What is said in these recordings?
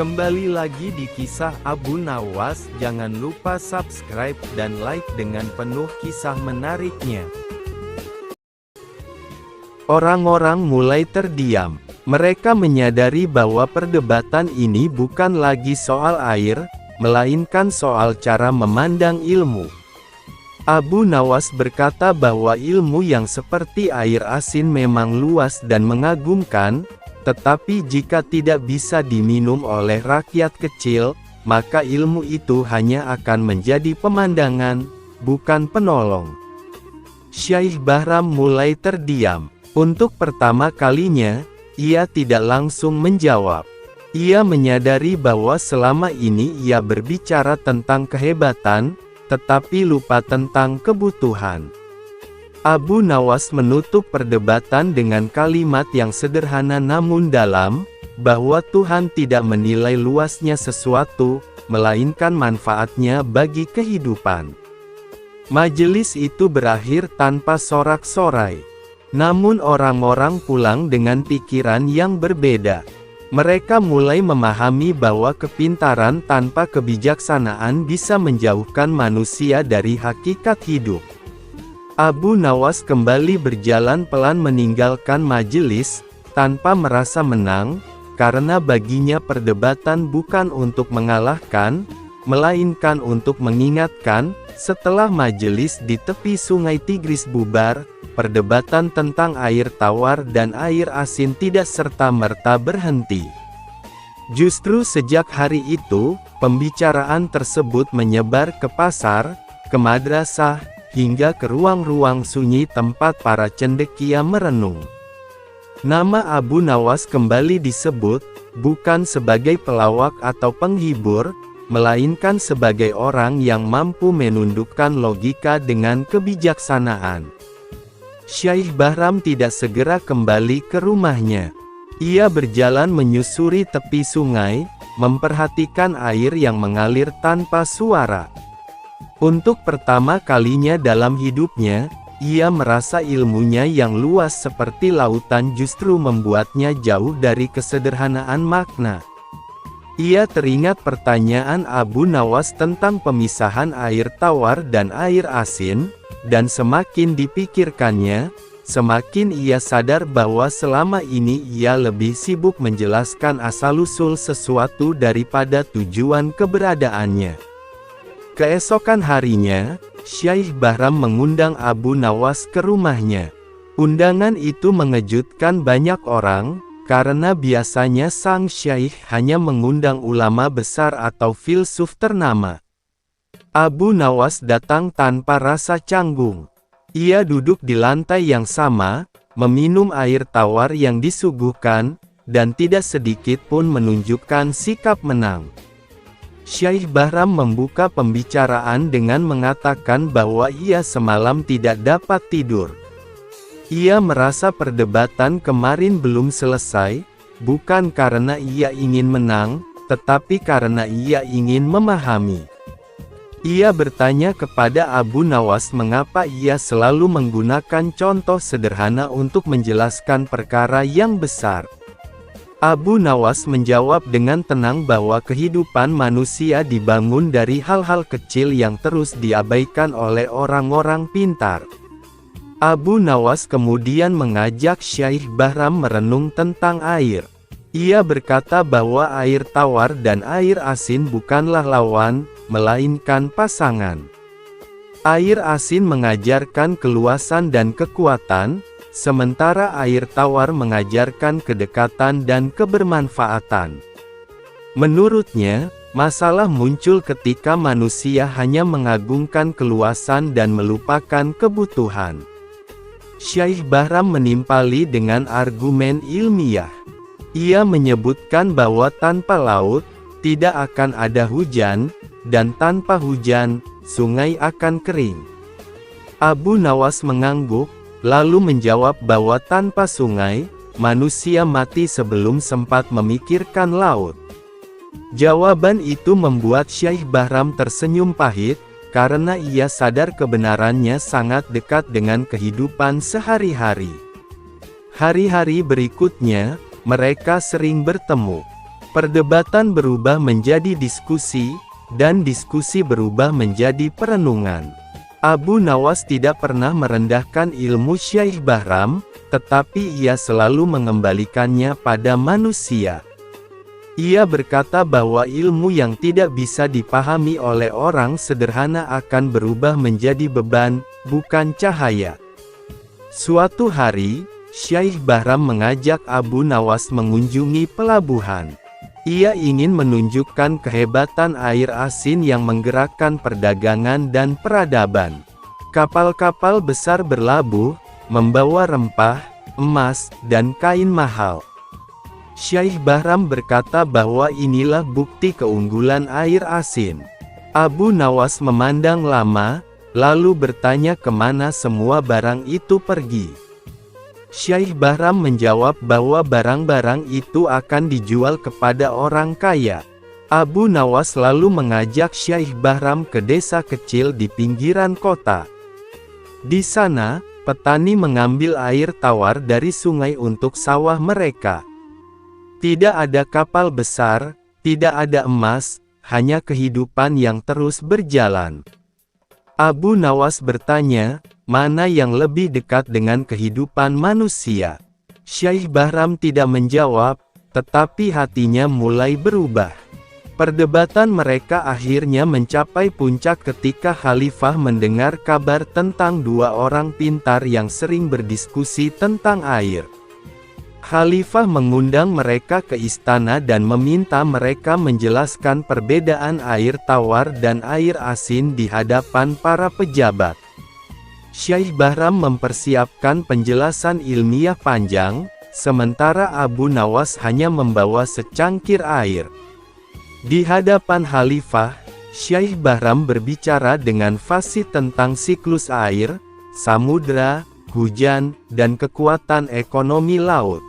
Kembali lagi di kisah Abu Nawas. Jangan lupa subscribe dan like dengan penuh kisah menariknya. Orang-orang mulai terdiam. Mereka menyadari bahwa perdebatan ini bukan lagi soal air, melainkan soal cara memandang ilmu. Abu Nawas berkata bahwa ilmu yang seperti air asin memang luas dan mengagumkan, tetapi jika tidak bisa diminum oleh rakyat kecil, maka ilmu itu hanya akan menjadi pemandangan, bukan penolong. Syekh Bahram mulai terdiam. Untuk pertama kalinya, ia tidak langsung menjawab. Ia menyadari bahwa selama ini ia berbicara tentang kehebatan, tetapi lupa tentang kebutuhan. Abu Nawas menutup perdebatan dengan kalimat yang sederhana namun dalam, bahwa Tuhan tidak menilai luasnya sesuatu, melainkan manfaatnya bagi kehidupan. Majelis itu berakhir tanpa sorak-sorai. Namun orang-orang pulang dengan pikiran yang berbeda. Mereka mulai memahami bahwa kepintaran tanpa kebijaksanaan bisa menjauhkan manusia dari hakikat hidup. Abu Nawas kembali berjalan pelan meninggalkan majelis, tanpa merasa menang, karena baginya perdebatan bukan untuk mengalahkan, melainkan untuk mengingatkan. Setelah majelis di tepi sungai Tigris bubar, perdebatan tentang air tawar dan air asin tidak serta-merta berhenti. Justru sejak hari itu, pembicaraan tersebut menyebar ke pasar, ke madrasah, hingga ke ruang-ruang sunyi tempat para cendekia merenung. Nama Abu Nawas kembali disebut, bukan sebagai pelawak atau penghibur, melainkan sebagai orang yang mampu menundukkan logika dengan kebijaksanaan. Syekh Bahram tidak segera kembali ke rumahnya. Ia berjalan menyusuri tepi sungai, memperhatikan air yang mengalir tanpa suara. Untuk pertama kalinya dalam hidupnya, ia merasa ilmunya yang luas seperti lautan justru membuatnya jauh dari kesederhanaan makna. Ia teringat pertanyaan Abu Nawas tentang pemisahan air tawar dan air asin, dan semakin dipikirkannya, semakin ia sadar bahwa selama ini ia lebih sibuk menjelaskan asal-usul sesuatu daripada tujuan keberadaannya. Keesokan harinya, Syekh Bahram mengundang Abu Nawas ke rumahnya. Undangan itu mengejutkan banyak orang, karena biasanya sang syekh hanya mengundang ulama besar atau filsuf ternama. Abu Nawas datang tanpa rasa canggung. Ia duduk di lantai yang sama, meminum air tawar yang disuguhkan, dan tidak sedikit pun menunjukkan sikap menang. Syekh Bahram membuka pembicaraan dengan mengatakan bahwa ia semalam tidak dapat tidur. Ia merasa perdebatan kemarin belum selesai, bukan karena ia ingin menang, tetapi karena ia ingin memahami. Ia bertanya kepada Abu Nawas mengapa ia selalu menggunakan contoh sederhana untuk menjelaskan perkara yang besar. Abu Nawas menjawab dengan tenang bahwa kehidupan manusia dibangun dari hal-hal kecil yang terus diabaikan oleh orang-orang pintar. Abu Nawas kemudian mengajak Syekh Bahram merenung tentang air. Ia berkata bahwa air tawar dan air asin bukanlah lawan, melainkan pasangan. Air asin mengajarkan keluasan dan kekuatan, sementara air tawar mengajarkan kedekatan dan kebermanfaatan. Menurutnya, masalah muncul ketika manusia hanya mengagungkan keluasan dan melupakan kebutuhan. Syekh Bahram menimpali dengan argumen ilmiah. Ia menyebutkan bahwa tanpa laut, tidak akan ada hujan, dan tanpa hujan, sungai akan kering. Abu Nawas mengangguk, lalu menjawab bahwa tanpa sungai, manusia mati sebelum sempat memikirkan laut. Jawaban itu membuat Syekh Bahram tersenyum pahit, karena ia sadar kebenarannya sangat dekat dengan kehidupan sehari-hari. Hari-hari berikutnya, mereka sering bertemu. Perdebatan berubah menjadi diskusi, dan diskusi berubah menjadi perenungan. Abu Nawas tidak pernah merendahkan ilmu Syekh Bahram, tetapi ia selalu mengembalikannya pada manusia. Ia berkata bahwa ilmu yang tidak bisa dipahami oleh orang sederhana akan berubah menjadi beban, bukan cahaya. Suatu hari, Syekh Bahram mengajak Abu Nawas mengunjungi pelabuhan. Ia ingin menunjukkan kehebatan air asin yang menggerakkan perdagangan dan peradaban. Kapal-kapal besar berlabuh, membawa rempah, emas, dan kain mahal. Syekh Bahram berkata bahwa inilah bukti keunggulan air asin. Abu Nawas memandang lama, lalu bertanya kemana semua barang itu pergi. Syekh Bahram menjawab bahwa barang-barang itu akan dijual kepada orang kaya. Abu Nawas lalu mengajak Syekh Bahram ke desa kecil di pinggiran kota. Di sana, petani mengambil air tawar dari sungai untuk sawah mereka. Tidak ada kapal besar, tidak ada emas, hanya kehidupan yang terus berjalan. Abu Nawas bertanya, mana yang lebih dekat dengan kehidupan manusia? Syekh Bahram tidak menjawab, tetapi hatinya mulai berubah. Perdebatan mereka akhirnya mencapai puncak ketika Khalifah mendengar kabar tentang dua orang pintar yang sering berdiskusi tentang air. Khalifah mengundang mereka ke istana dan meminta mereka menjelaskan perbedaan air tawar dan air asin di hadapan para pejabat. Syekh Bahram mempersiapkan penjelasan ilmiah panjang, sementara Abu Nawas hanya membawa secangkir air. Di hadapan Khalifah, Syekh Bahram berbicara dengan fasih tentang siklus air, samudra, hujan, dan kekuatan ekonomi laut.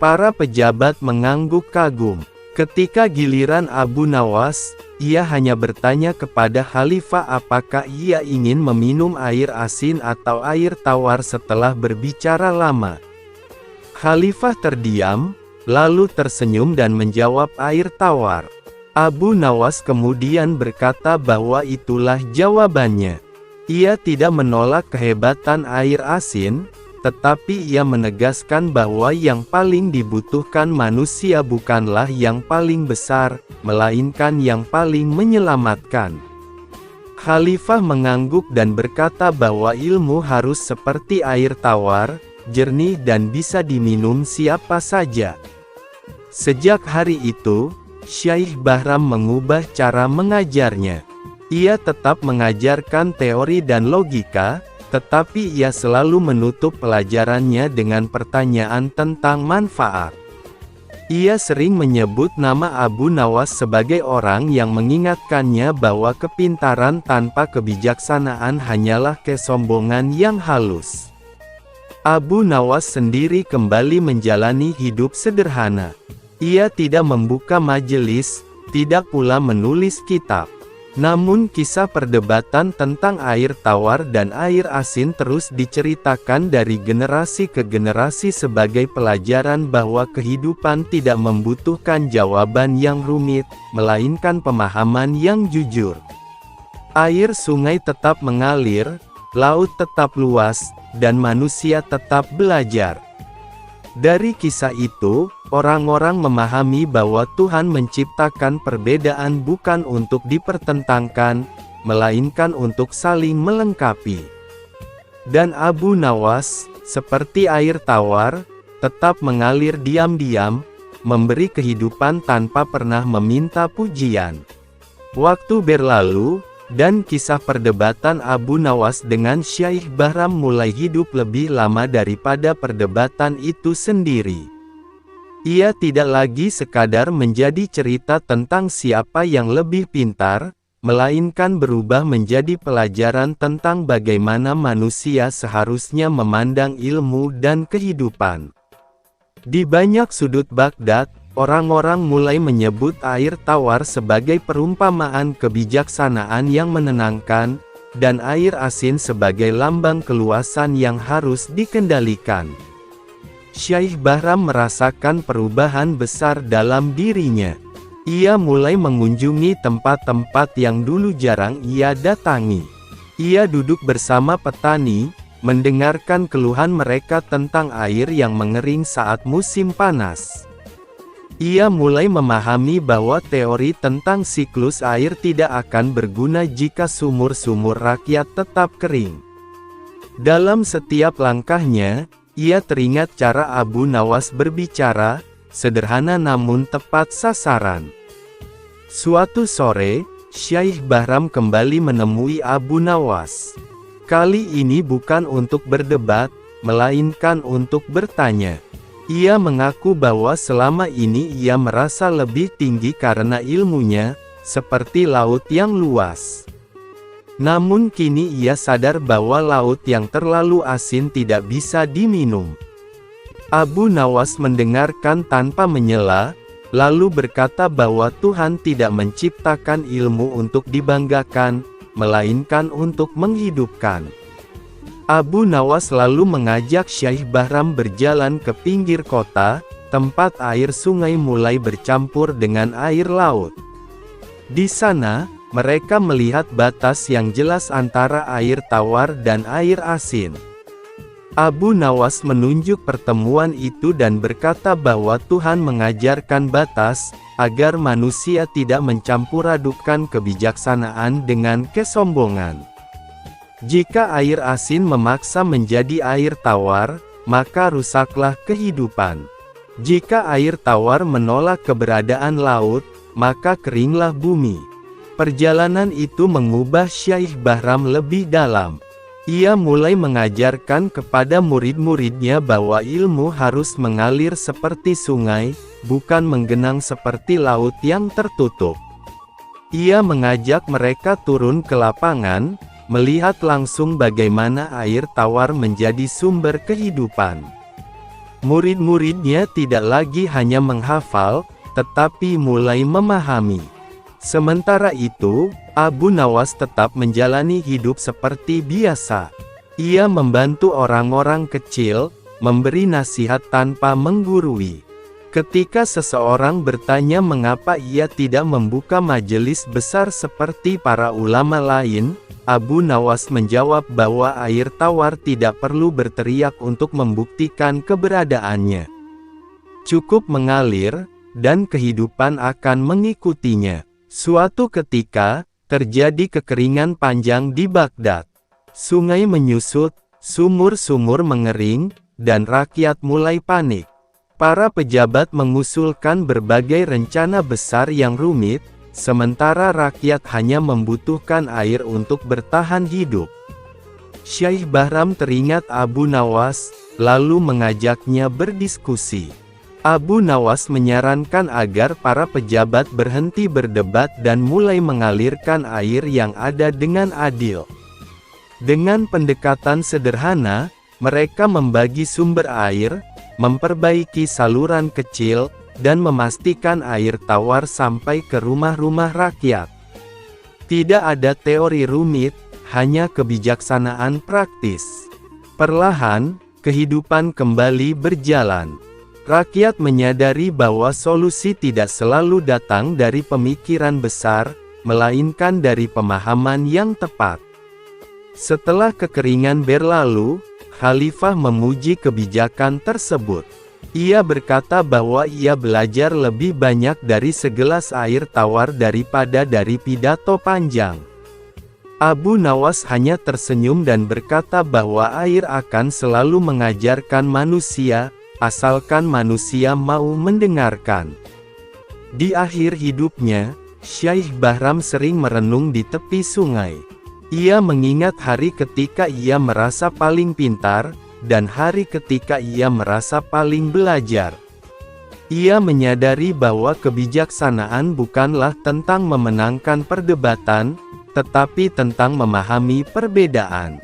Para pejabat mengangguk kagum. Ketika giliran Abu Nawas, ia hanya bertanya kepada Khalifah apakah ia ingin meminum air asin atau air tawar setelah berbicara lama. Khalifah terdiam, lalu tersenyum dan menjawab air tawar. Abu Nawas kemudian berkata bahwa itulah jawabannya. Ia tidak menolak kehebatan air asin, tetapi ia menegaskan bahwa yang paling dibutuhkan manusia bukanlah yang paling besar, melainkan yang paling menyelamatkan. Khalifah mengangguk dan berkata bahwa ilmu harus seperti air tawar, jernih dan bisa diminum siapa saja. Sejak hari itu, Syekh Bahram mengubah cara mengajarnya. Ia tetap mengajarkan teori dan logika, tetapi ia selalu menutup pelajarannya dengan pertanyaan tentang manfaat. Ia sering menyebut nama Abu Nawas sebagai orang yang mengingatkannya bahwa kepintaran tanpa kebijaksanaan hanyalah kesombongan yang halus. Abu Nawas sendiri kembali menjalani hidup sederhana. Ia tidak membuka majelis, tidak pula menulis kitab. Namun kisah perdebatan tentang air tawar dan air asin terus diceritakan dari generasi ke generasi sebagai pelajaran bahwa kehidupan tidak membutuhkan jawaban yang rumit, melainkan pemahaman yang jujur. Air sungai tetap mengalir, laut tetap luas, dan manusia tetap belajar. Dari kisah itu, orang-orang memahami bahwa Tuhan menciptakan perbedaan bukan untuk dipertentangkan, melainkan untuk saling melengkapi. Dan Abu Nawas, seperti air tawar, tetap mengalir diam-diam, memberi kehidupan tanpa pernah meminta pujian. Waktu berlalu, dan kisah perdebatan Abu Nawas dengan Syekh Bahram mulai hidup lebih lama daripada perdebatan itu sendiri. Ia tidak lagi sekadar menjadi cerita tentang siapa yang lebih pintar, melainkan berubah menjadi pelajaran tentang bagaimana manusia seharusnya memandang ilmu dan kehidupan. Di banyak sudut Baghdad, orang-orang mulai menyebut air tawar sebagai perumpamaan kebijaksanaan yang menenangkan, dan air asin sebagai lambang keluasan yang harus dikendalikan. Syaikh Bahram merasakan perubahan besar dalam dirinya. Ia mulai mengunjungi tempat-tempat yang dulu jarang ia datangi. Ia duduk bersama petani, mendengarkan keluhan mereka tentang air yang mengering saat musim panas. Ia mulai memahami bahwa teori tentang siklus air tidak akan berguna jika sumur-sumur rakyat tetap kering. Dalam setiap langkahnya, ia teringat cara Abu Nawas berbicara, sederhana namun tepat sasaran. Suatu sore, Syaikh Bahram kembali menemui Abu Nawas. Kali ini bukan untuk berdebat, melainkan untuk bertanya. Ia mengaku bahwa selama ini ia merasa lebih tinggi karena ilmunya, seperti laut yang luas. Namun kini ia sadar bahwa laut yang terlalu asin tidak bisa diminum. Abu Nawas mendengarkan tanpa menyela, lalu berkata bahwa Tuhan tidak menciptakan ilmu untuk dibanggakan, melainkan untuk menghidupkan. Abu Nawas lalu mengajak Syaikh Bahram berjalan ke pinggir kota, tempat air sungai mulai bercampur dengan air laut. Di sana, mereka melihat batas yang jelas antara air tawar dan air asin. Abu Nawas menunjuk pertemuan itu dan berkata bahwa Tuhan mengajarkan batas, agar manusia tidak mencampur-adukkan kebijaksanaan dengan kesombongan. Jika air asin memaksa menjadi air tawar, maka rusaklah kehidupan. Jika air tawar menolak keberadaan laut, maka keringlah bumi. Perjalanan itu mengubah Syaikh Bahram lebih dalam. Ia mulai mengajarkan kepada murid-muridnya bahwa ilmu harus mengalir seperti sungai, bukan menggenang seperti laut yang tertutup. Ia mengajak mereka turun ke lapangan, melihat langsung bagaimana air tawar menjadi sumber kehidupan. Murid-muridnya tidak lagi hanya menghafal, tetapi mulai memahami. Sementara itu, Abu Nawas tetap menjalani hidup seperti biasa. Ia membantu orang-orang kecil, memberi nasihat tanpa menggurui. Ketika seseorang bertanya mengapa ia tidak membuka majelis besar seperti para ulama lain, Abu Nawas menjawab bahwa air tawar tidak perlu berteriak untuk membuktikan keberadaannya. Cukup mengalir, dan kehidupan akan mengikutinya. Suatu ketika, terjadi kekeringan panjang di Baghdad. Sungai menyusut, sumur-sumur mengering, dan rakyat mulai panik. Para pejabat mengusulkan berbagai rencana besar yang rumit, sementara rakyat hanya membutuhkan air untuk bertahan hidup. Syaikh Bahram teringat Abu Nawas, lalu mengajaknya berdiskusi. Abu Nawas menyarankan agar para pejabat berhenti berdebat dan mulai mengalirkan air yang ada dengan adil. Dengan pendekatan sederhana, mereka membagi sumber air, memperbaiki saluran kecil, dan memastikan air tawar sampai ke rumah-rumah rakyat. Tidak ada teori rumit, hanya kebijaksanaan praktis. Perlahan, kehidupan kembali berjalan. Rakyat menyadari bahwa solusi tidak selalu datang dari pemikiran besar, melainkan dari pemahaman yang tepat. Setelah kekeringan berlalu, Khalifah memuji kebijakan tersebut. Ia berkata bahwa ia belajar lebih banyak dari segelas air tawar daripada dari pidato panjang. Abu Nawas hanya tersenyum dan berkata bahwa air akan selalu mengajarkan manusia, asalkan manusia mau mendengarkan. Di akhir hidupnya, Syaikh Bahram sering merenung di tepi sungai. Ia mengingat hari ketika ia merasa paling pintar, dan hari ketika ia merasa paling belajar. Ia menyadari bahwa kebijaksanaan bukanlah tentang memenangkan perdebatan, tetapi tentang memahami perbedaan.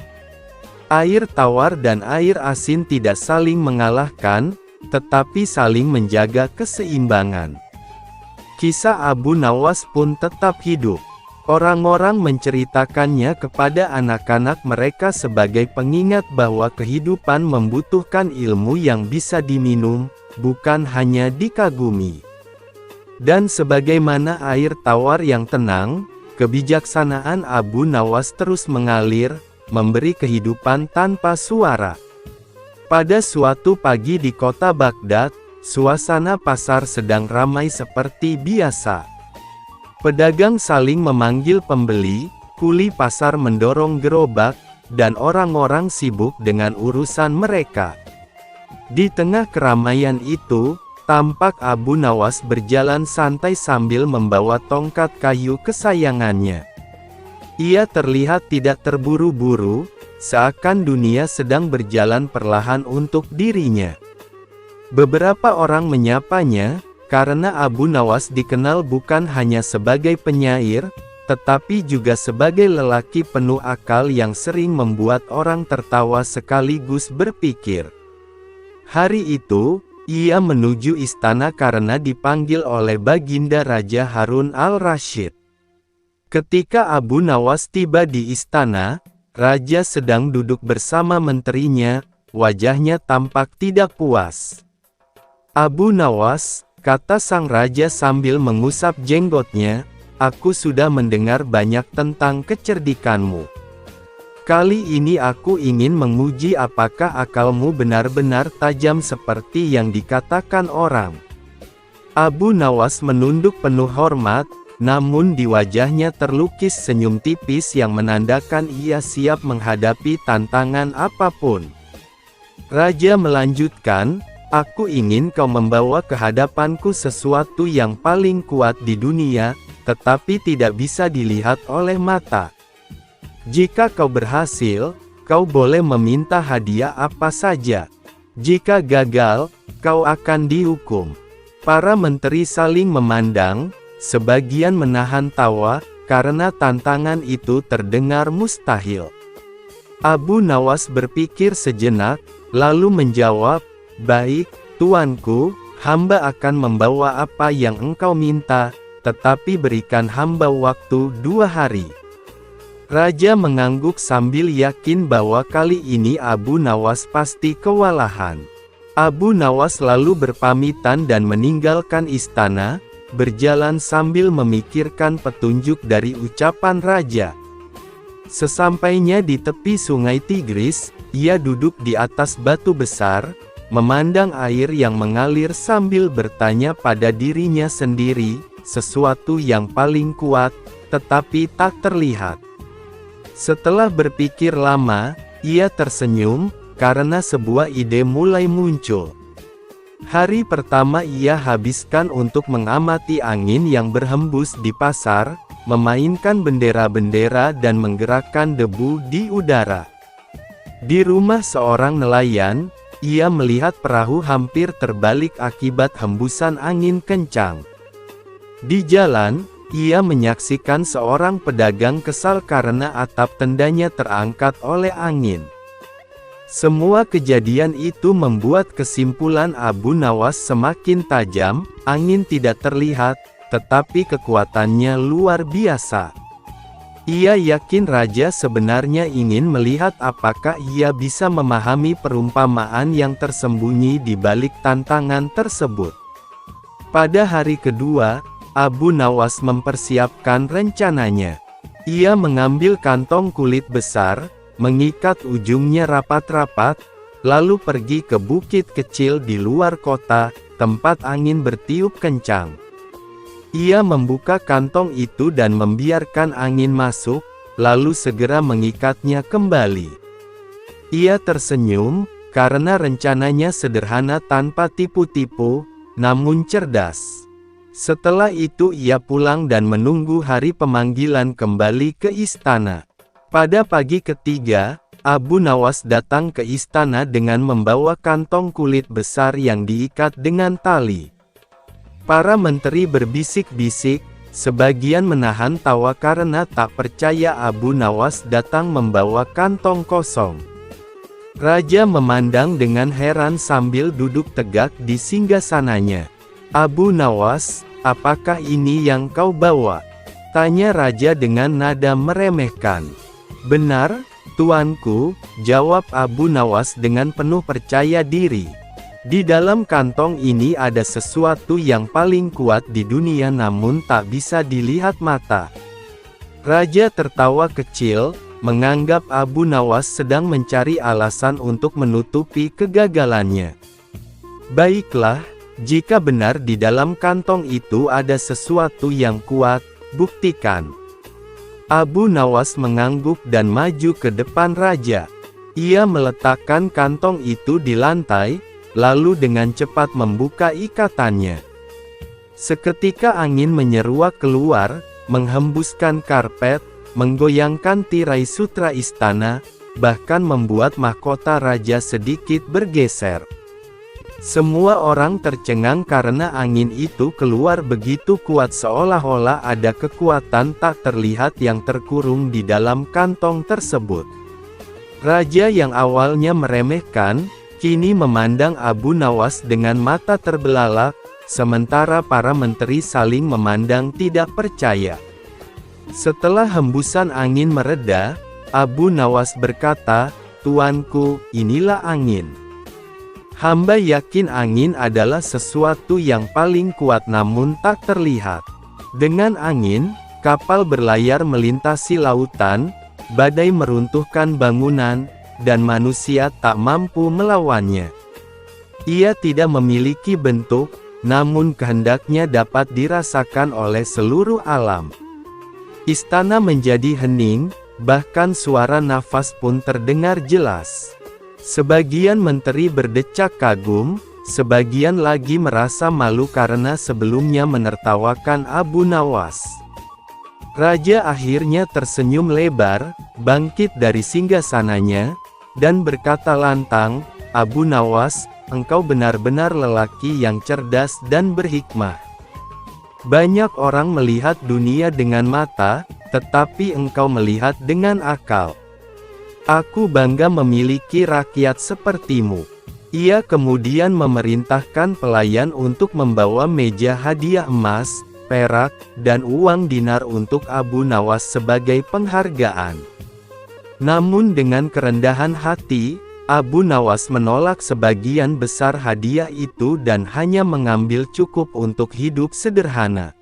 Air tawar dan air asin tidak saling mengalahkan, tetapi saling menjaga keseimbangan. Kisah Abu Nawas pun tetap hidup. Orang-orang menceritakannya kepada anak-anak mereka sebagai pengingat bahwa kehidupan membutuhkan ilmu yang bisa diminum, bukan hanya dikagumi. Dan sebagaimana air tawar yang tenang, kebijaksanaan Abu Nawas terus mengalir, memberi kehidupan tanpa suara. Pada suatu pagi di kota Baghdad, suasana pasar sedang ramai seperti biasa. Pedagang saling memanggil pembeli, kuli pasar mendorong gerobak, dan orang-orang sibuk dengan urusan mereka. Di tengah keramaian itu, tampak Abu Nawas berjalan santai sambil membawa tongkat kayu kesayangannya. Ia terlihat tidak terburu-buru, seakan dunia sedang berjalan perlahan untuk dirinya. Beberapa orang menyapanya, karena Abu Nawas dikenal bukan hanya sebagai penyair, tetapi juga sebagai lelaki penuh akal yang sering membuat orang tertawa sekaligus berpikir. Hari itu, ia menuju istana karena dipanggil oleh Baginda Raja Harun al-Rasyid. Ketika Abu Nawas tiba di istana, raja sedang duduk bersama menterinya, wajahnya tampak tidak puas. "Abu Nawas," kata sang raja sambil mengusap jenggotnya, "aku sudah mendengar banyak tentang kecerdikanmu. Kali ini aku ingin menguji apakah akalmu benar-benar tajam seperti yang dikatakan orang." Abu Nawas menunduk penuh hormat, namun di wajahnya terlukis senyum tipis yang menandakan ia siap menghadapi tantangan apapun. Raja melanjutkan, "Aku ingin kau membawa ke hadapanku sesuatu yang paling kuat di dunia, tetapi tidak bisa dilihat oleh mata. Jika kau berhasil, kau boleh meminta hadiah apa saja. Jika gagal, kau akan dihukum." Para menteri saling memandang, sebagian menahan tawa, karena tantangan itu terdengar mustahil. Abu Nawas berpikir sejenak, lalu menjawab, "Baik, tuanku, hamba akan membawa apa yang engkau minta, tetapi berikan hamba waktu 2 hari." Raja mengangguk sambil yakin bahwa kali ini Abu Nawas pasti kewalahan. Abu Nawas lalu berpamitan dan meninggalkan istana, berjalan sambil memikirkan petunjuk dari ucapan raja. Sesampainya di tepi sungai Tigris, ia duduk di atas batu besar, memandang air yang mengalir sambil bertanya pada dirinya sendiri, sesuatu yang paling kuat, tetapi tak terlihat. Setelah berpikir lama, ia tersenyum, karena sebuah ide mulai muncul. Hari pertama ia habiskan untuk mengamati angin yang berhembus di pasar, memainkan bendera-bendera dan menggerakkan debu di udara. Di rumah seorang nelayan, ia melihat perahu hampir terbalik akibat hembusan angin kencang. Di jalan, ia menyaksikan seorang pedagang kesal karena atap tendanya terangkat oleh angin. Semua kejadian itu membuat kesimpulan Abu Nawas semakin tajam. Angin tidak terlihat, tetapi kekuatannya luar biasa. Ia yakin raja sebenarnya ingin melihat apakah ia bisa memahami perumpamaan yang tersembunyi di balik tantangan tersebut. Pada hari kedua, Abu Nawas mempersiapkan rencananya. Ia mengambil kantong kulit besar, mengikat ujungnya rapat-rapat, lalu pergi ke bukit kecil di luar kota, tempat angin bertiup kencang. Ia membuka kantong itu dan membiarkan angin masuk, lalu segera mengikatnya kembali. Ia tersenyum, karena rencananya sederhana tanpa tipu-tipu, namun cerdas. Setelah itu ia pulang dan menunggu hari pemanggilan kembali ke istana. Pada pagi ketiga, Abu Nawas datang ke istana dengan membawa kantong kulit besar yang diikat dengan tali. Para menteri berbisik-bisik, sebagian menahan tawa karena tak percaya Abu Nawas datang membawa kantong kosong. Raja memandang dengan heran sambil duduk tegak di singgasananya. "Abu Nawas, apakah ini yang kau bawa?" Tanya raja dengan nada meremehkan. Benar, tuanku, jawab Abu Nawas dengan penuh percaya diri. Di dalam kantong ini ada sesuatu yang paling kuat di dunia namun tak bisa dilihat mata. Raja tertawa kecil, menganggap Abu Nawas sedang mencari alasan untuk menutupi kegagalannya. Baiklah, jika benar di dalam kantong itu ada sesuatu yang kuat, buktikan. Abu Nawas mengangguk dan maju ke depan raja. Ia meletakkan kantong itu di lantai, lalu dengan cepat membuka ikatannya. Seketika angin menyeruak keluar, menghembuskan karpet, menggoyangkan tirai sutra istana, bahkan membuat mahkota raja sedikit bergeser. Semua orang tercengang karena angin itu keluar begitu kuat seolah-olah ada kekuatan tak terlihat yang terkurung di dalam kantong tersebut. Raja yang awalnya meremehkan, kini memandang Abu Nawas dengan mata terbelalak, sementara para menteri saling memandang tidak percaya. Setelah hembusan angin mereda, Abu Nawas berkata, "Tuanku, inilah angin. Hamba yakin angin adalah sesuatu yang paling kuat namun tak terlihat. Dengan angin, kapal berlayar melintasi lautan, badai meruntuhkan bangunan, dan manusia tak mampu melawannya. Ia tidak memiliki bentuk, namun kehendaknya dapat dirasakan oleh seluruh alam." Istana menjadi hening, bahkan suara nafas pun terdengar jelas. Sebagian menteri berdecak kagum, sebagian lagi merasa malu karena sebelumnya menertawakan Abu Nawas. Raja akhirnya tersenyum lebar, bangkit dari singgasananya, dan berkata lantang, "Abu Nawas, engkau benar-benar lelaki yang cerdas dan berhikmah. Banyak orang melihat dunia dengan mata, tetapi engkau melihat dengan akal. Aku bangga memiliki rakyat sepertimu." Ia kemudian memerintahkan pelayan untuk membawa meja hadiah emas, perak, dan uang dinar untuk Abu Nawas sebagai penghargaan. Namun dengan kerendahan hati, Abu Nawas menolak sebagian besar hadiah itu dan hanya mengambil cukup untuk hidup sederhana.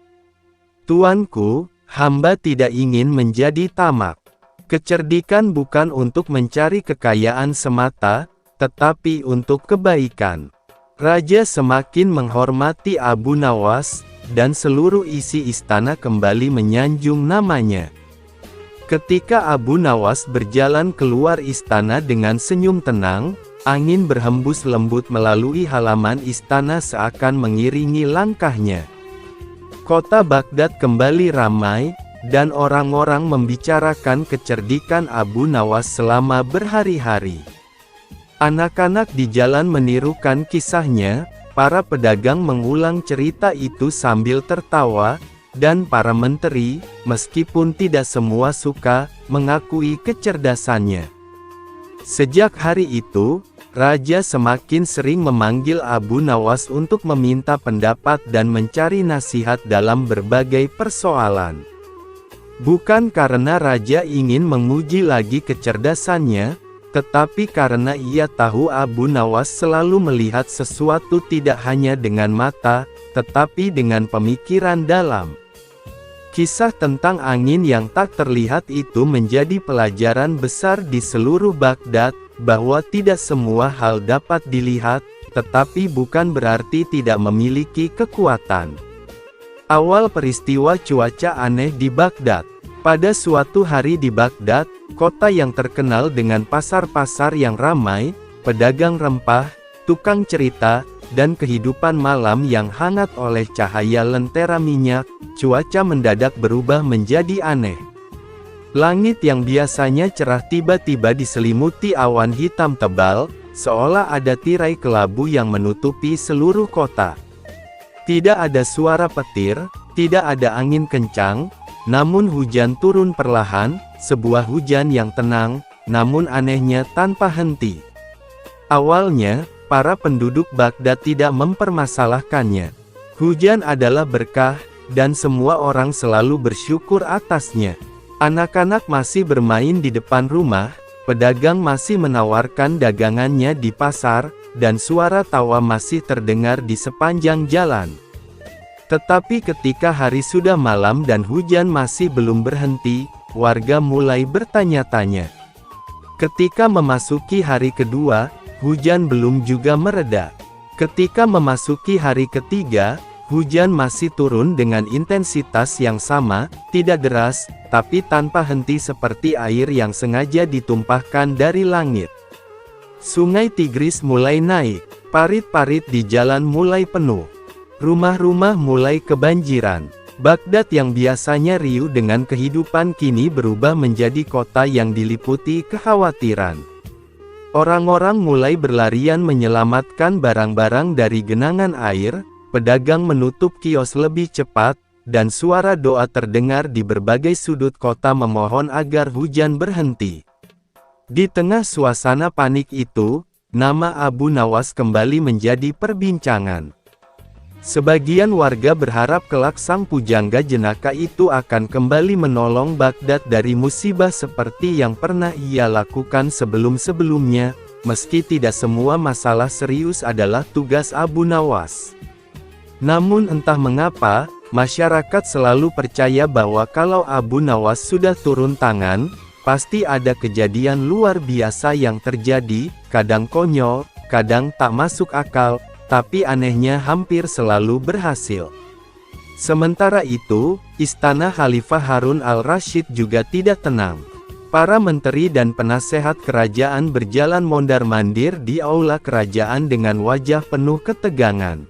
"Tuanku, hamba tidak ingin menjadi tamak. Kecerdikan bukan untuk mencari kekayaan semata, tetapi untuk kebaikan." Raja semakin menghormati Abu Nawas, dan seluruh isi istana kembali menyanjung namanya. Ketika Abu Nawas berjalan keluar istana dengan senyum tenang, angin berhembus lembut melalui halaman istana seakan mengiringi langkahnya. Kota Baghdad kembali ramai, dan orang-orang membicarakan kecerdikan Abu Nawas selama berhari-hari. Anak-anak di jalan menirukan kisahnya, para pedagang mengulang cerita itu sambil tertawa, dan para menteri, meskipun tidak semua suka, mengakui kecerdasannya. Sejak hari itu, raja semakin sering memanggil Abu Nawas untuk meminta pendapat dan mencari nasihat dalam berbagai persoalan. Bukan karena raja ingin menguji lagi kecerdasannya, tetapi karena ia tahu Abu Nawas selalu melihat sesuatu tidak hanya dengan mata, tetapi dengan pemikiran dalam. Kisah tentang angin yang tak terlihat itu menjadi pelajaran besar di seluruh Baghdad, bahwa tidak semua hal dapat dilihat, tetapi bukan berarti tidak memiliki kekuatan. Awal peristiwa cuaca aneh di Baghdad. Pada suatu hari di Baghdad, kota yang terkenal dengan pasar-pasar yang ramai, pedagang rempah, tukang cerita, dan kehidupan malam yang hangat oleh cahaya lentera minyak, cuaca mendadak berubah menjadi aneh. Langit yang biasanya cerah tiba-tiba diselimuti awan hitam tebal, seolah ada tirai kelabu yang menutupi seluruh kota. Tidak ada suara petir, tidak ada angin kencang, namun hujan turun perlahan, sebuah hujan yang tenang, namun anehnya tanpa henti. Awalnya, para penduduk Baghdad tidak mempermasalahkannya. Hujan adalah berkah, dan semua orang selalu bersyukur atasnya. Anak-anak masih bermain di depan rumah, pedagang masih menawarkan dagangannya di pasar, dan suara tawa masih terdengar di sepanjang jalan. Tetapi ketika hari sudah malam dan hujan masih belum berhenti, warga mulai bertanya-tanya. Ketika memasuki hari kedua, hujan belum juga mereda. Ketika memasuki hari ketiga, hujan masih turun dengan intensitas yang sama, tidak deras, tapi tanpa henti seperti air yang sengaja ditumpahkan dari langit. Sungai Tigris mulai naik, parit-parit di jalan mulai penuh. Rumah-rumah mulai kebanjiran. Baghdad yang biasanya riuh dengan kehidupan kini berubah menjadi kota yang diliputi kekhawatiran. Orang-orang mulai berlarian menyelamatkan barang-barang dari genangan air, pedagang menutup kios lebih cepat, dan suara doa terdengar di berbagai sudut kota memohon agar hujan berhenti. Di tengah suasana panik itu, nama Abu Nawas kembali menjadi perbincangan. Sebagian warga berharap kelak sang pujangga jenaka itu akan kembali menolong Baghdad dari musibah seperti yang pernah ia lakukan sebelum-sebelumnya, meski tidak semua masalah serius adalah tugas Abu Nawas. Namun entah mengapa, masyarakat selalu percaya bahwa kalau Abu Nawas sudah turun tangan, pasti ada kejadian luar biasa yang terjadi, kadang konyol, kadang tak masuk akal, tapi anehnya hampir selalu berhasil. Sementara itu, istana Khalifah Harun al-Rasyid juga tidak tenang. Para menteri dan penasehat kerajaan berjalan mondar-mandir di aula kerajaan dengan wajah penuh ketegangan.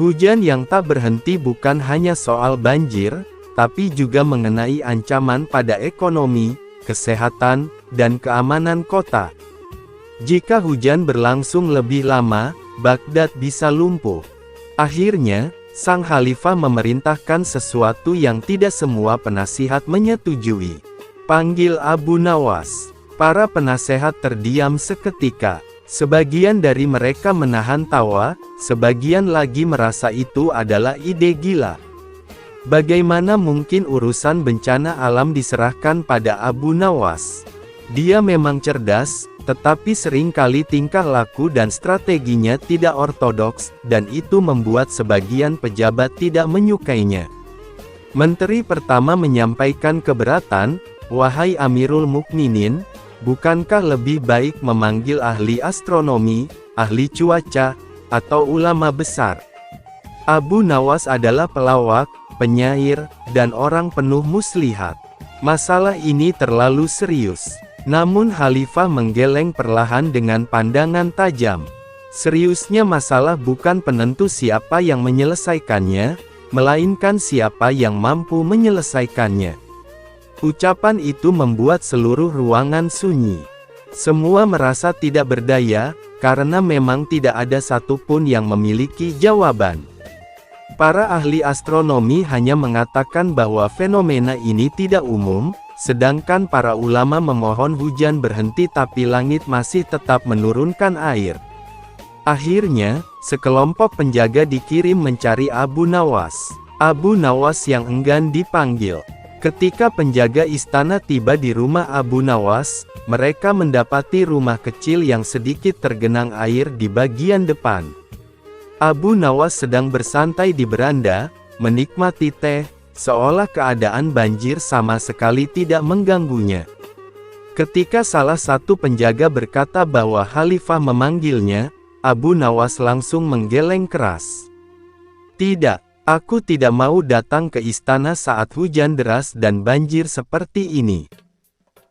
Hujan yang tak berhenti bukan hanya soal banjir, tapi juga mengenai ancaman pada ekonomi, kesehatan, dan keamanan kota. Jika hujan berlangsung lebih lama, Baghdad bisa lumpuh. Akhirnya, sang khalifah memerintahkan sesuatu yang tidak semua penasihat menyetujui. Panggil Abu Nawas. Para penasehat terdiam seketika. Sebagian dari mereka menahan tawa, sebagian lagi merasa itu adalah ide gila. Bagaimana mungkin urusan bencana alam diserahkan pada Abu Nawas? Dia memang cerdas, tetapi seringkali tingkah laku dan strateginya tidak ortodoks, dan itu membuat sebagian pejabat tidak menyukainya. Menteri pertama menyampaikan keberatan, "Wahai Amirul Mukminin, bukankah lebih baik memanggil ahli astronomi, ahli cuaca, atau ulama besar?" Abu Nawas adalah pelawak, penyair, dan orang penuh muslihat. Masalah ini terlalu serius. Namun Khalifah menggeleng perlahan dengan pandangan tajam. Seriusnya masalah bukan penentu siapa yang menyelesaikannya, melainkan siapa yang mampu menyelesaikannya. Ucapan itu membuat seluruh ruangan sunyi. Semua merasa tidak berdaya, karena memang tidak ada satupun yang memiliki jawaban. Para ahli astronomi hanya mengatakan bahwa fenomena ini tidak umum, sedangkan para ulama memohon hujan berhenti tapi langit masih tetap menurunkan air. Akhirnya, sekelompok penjaga dikirim mencari Abu Nawas. Abu Nawas yang enggan dipanggil. Ketika penjaga istana tiba di rumah Abu Nawas, mereka mendapati rumah kecil yang sedikit tergenang air di bagian depan. Abu Nawas sedang bersantai di beranda, menikmati teh, seolah keadaan banjir sama sekali tidak mengganggunya. Ketika salah satu penjaga berkata bahwa Khalifah memanggilnya, Abu Nawas langsung menggeleng keras. "Tidak, aku tidak mau datang ke istana saat hujan deras dan banjir seperti ini.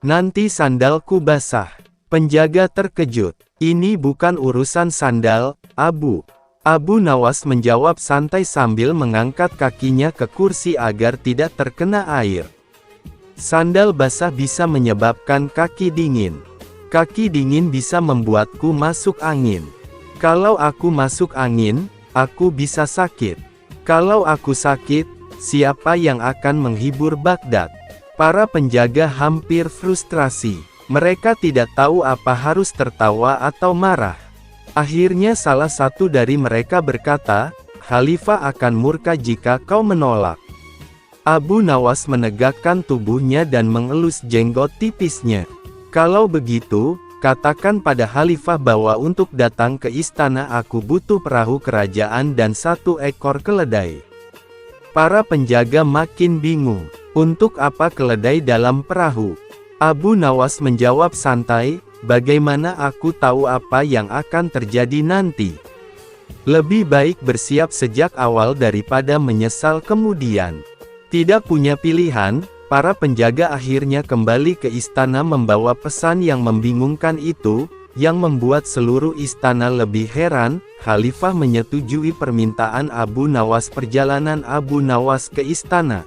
Nanti sandalku basah." Penjaga terkejut. "Ini bukan urusan sandal, Abu." Abu Nawas menjawab santai sambil mengangkat kakinya ke kursi agar tidak terkena air. "Sandal basah bisa menyebabkan kaki dingin. Kaki dingin bisa membuatku masuk angin. Kalau aku masuk angin, aku bisa sakit. Kalau aku sakit, siapa yang akan menghibur Baghdad?" Para penjaga hampir frustrasi. Mereka tidak tahu apa harus tertawa atau marah. Akhirnya salah satu dari mereka berkata, Khalifah akan murka jika kau menolak." Abu Nawas menegakkan tubuhnya dan mengelus jenggot tipisnya. "Kalau begitu, katakan pada Khalifah bahwa untuk datang ke istana aku butuh perahu kerajaan dan 1 ekor keledai." Para penjaga makin bingung. "Untuk apa keledai dalam perahu?" Abu Nawas menjawab santai, "Bagaimana aku tahu apa yang akan terjadi nanti? Lebih baik bersiap sejak awal daripada menyesal kemudian." Tidak punya pilihan, para penjaga akhirnya kembali ke istana membawa pesan yang membingungkan itu, yang membuat seluruh istana lebih heran. Khalifah menyetujui permintaan Abu Nawas. Perjalanan Abu Nawas ke istana.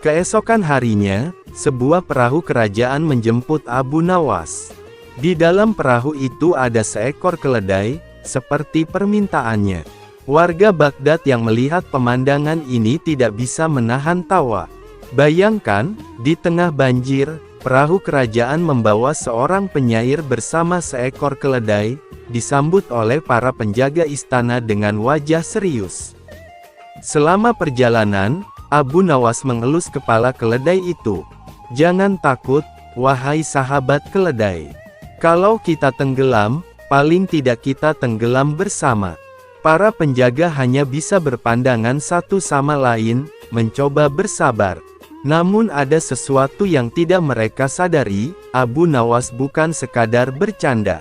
Keesokan harinya, sebuah perahu kerajaan menjemput Abu Nawas. Di dalam perahu itu ada seekor keledai, seperti permintaannya. Warga Baghdad yang melihat pemandangan ini tidak bisa menahan tawa. Bayangkan, di tengah banjir, perahu kerajaan membawa seorang penyair bersama seekor keledai, disambut oleh para penjaga istana dengan wajah serius. Selama perjalanan, Abu Nawas mengelus kepala keledai itu. "Jangan takut, wahai sahabat keledai. Kalau kita tenggelam, paling tidak kita tenggelam bersama." Para penjaga hanya bisa berpandangan satu sama lain, mencoba bersabar. Namun ada sesuatu yang tidak mereka sadari, Abu Nawas bukan sekadar bercanda.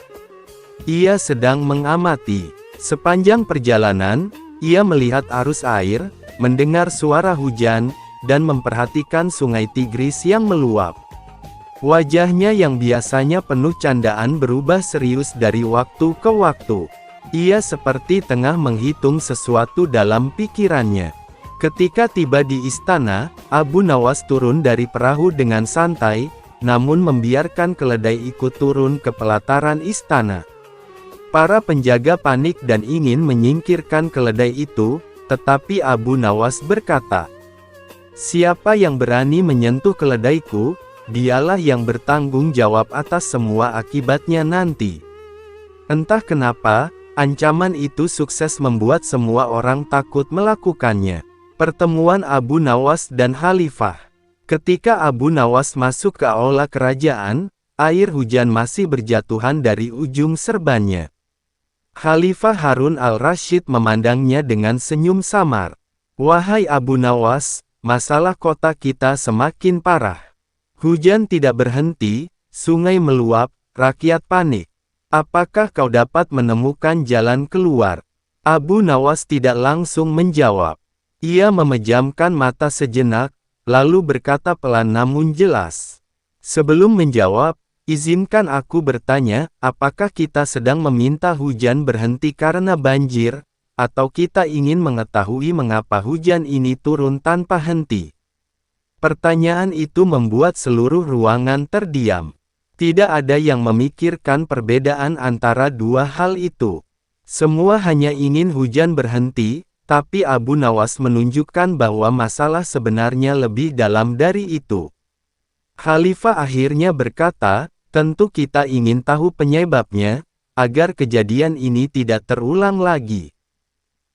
Ia sedang mengamati. Sepanjang perjalanan, ia melihat arus air, mendengar suara hujan, dan memperhatikan sungai Tigris yang meluap. Wajahnya yang biasanya penuh candaan berubah serius dari waktu ke waktu. Ia seperti tengah menghitung sesuatu dalam pikirannya. Ketika tiba di istana, Abu Nawas turun dari perahu dengan santai, namun membiarkan keledai ikut turun ke pelataran istana. Para penjaga panik dan ingin menyingkirkan keledai itu, tetapi Abu Nawas berkata, "Siapa yang berani menyentuh keledaiku, dialah yang bertanggung jawab atas semua akibatnya nanti." Entah kenapa, ancaman itu sukses membuat semua orang takut melakukannya. Pertemuan Abu Nawas dan Khalifah. Ketika Abu Nawas masuk ke aula kerajaan, air hujan masih berjatuhan dari ujung serbannya. Khalifah Harun al-Rasyid memandangnya dengan senyum samar. "Wahai Abu Nawas, masalah kota kita semakin parah. Hujan tidak berhenti, sungai meluap, rakyat panik. Apakah kau dapat menemukan jalan keluar?" Abu Nawas tidak langsung menjawab. Ia memejamkan mata sejenak, lalu berkata pelan namun jelas, "Sebelum menjawab, izinkan aku bertanya, apakah kita sedang meminta hujan berhenti karena banjir, atau kita ingin mengetahui mengapa hujan ini turun tanpa henti?" Pertanyaan itu membuat seluruh ruangan terdiam. Tidak ada yang memikirkan perbedaan antara dua hal itu. Semua hanya ingin hujan berhenti, tapi Abu Nawas menunjukkan bahwa masalah sebenarnya lebih dalam dari itu. Khalifah akhirnya berkata, "Tentu kita ingin tahu penyebabnya, agar kejadian ini tidak terulang lagi."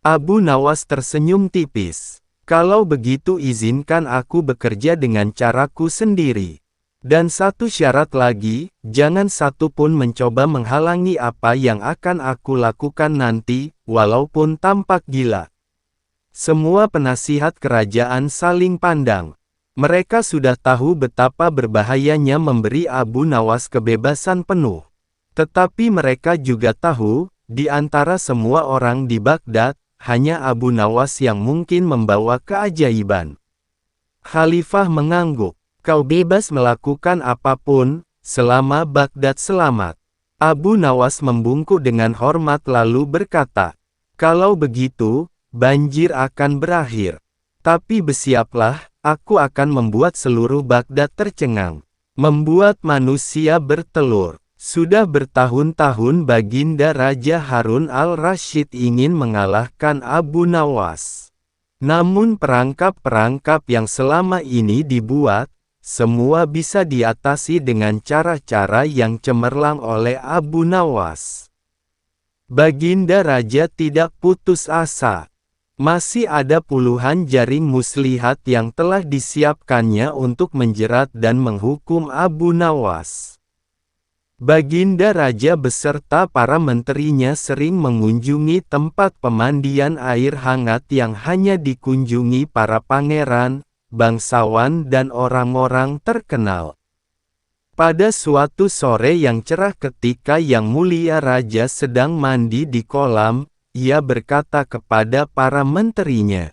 Abu Nawas tersenyum tipis. "Kalau begitu izinkan aku bekerja dengan caraku sendiri. Dan satu syarat lagi, jangan satu pun mencoba menghalangi apa yang akan aku lakukan nanti, walaupun tampak gila." Semua penasihat kerajaan saling pandang. Mereka sudah tahu betapa berbahayanya memberi Abu Nawas kebebasan penuh. Tetapi mereka juga tahu, di antara semua orang di Baghdad, hanya Abu Nawas yang mungkin membawa keajaiban. Khalifah mengangguk. "Kau bebas melakukan apapun, selama Baghdad selamat." Abu Nawas membungkuk dengan hormat lalu berkata, "Kalau begitu, banjir akan berakhir. Tapi bersiaplah, aku akan membuat seluruh Baghdad tercengang. Membuat manusia bertelur." Sudah bertahun-tahun Baginda Raja Harun al-Rasyid ingin mengalahkan Abu Nawas. Namun perangkap-perangkap yang selama ini dibuat, semua bisa diatasi dengan cara-cara yang cemerlang oleh Abu Nawas. Baginda Raja tidak putus asa. Masih ada puluhan jaring muslihat yang telah disiapkannya untuk menjerat dan menghukum Abu Nawas. Baginda Raja beserta para menterinya sering mengunjungi tempat pemandian air hangat yang hanya dikunjungi para pangeran, bangsawan dan orang-orang terkenal. Pada suatu sore yang cerah ketika Yang Mulia Raja sedang mandi di kolam, ia berkata kepada para menterinya,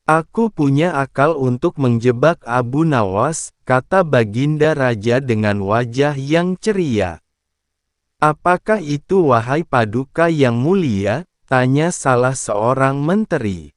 "Aku punya akal untuk menjebak Abu Nawas," kata Baginda Raja dengan wajah yang ceria. "Apakah itu wahai Paduka yang mulia?" tanya salah seorang menteri.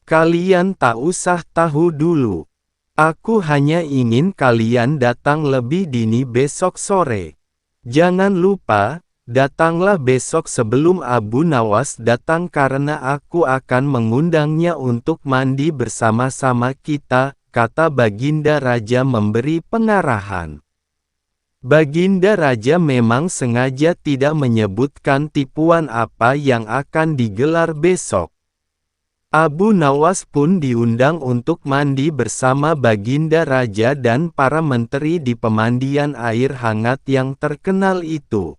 "Kalian tak usah tahu dulu. Aku hanya ingin kalian datang lebih dini besok sore. Jangan lupa, datanglah besok sebelum Abu Nawas datang karena aku akan mengundangnya untuk mandi bersama-sama kita," kata Baginda Raja memberi pengarahan. Baginda Raja memang sengaja tidak menyebutkan tipuan apa yang akan digelar besok. Abu Nawas pun diundang untuk mandi bersama Baginda Raja dan para menteri di pemandian air hangat yang terkenal itu.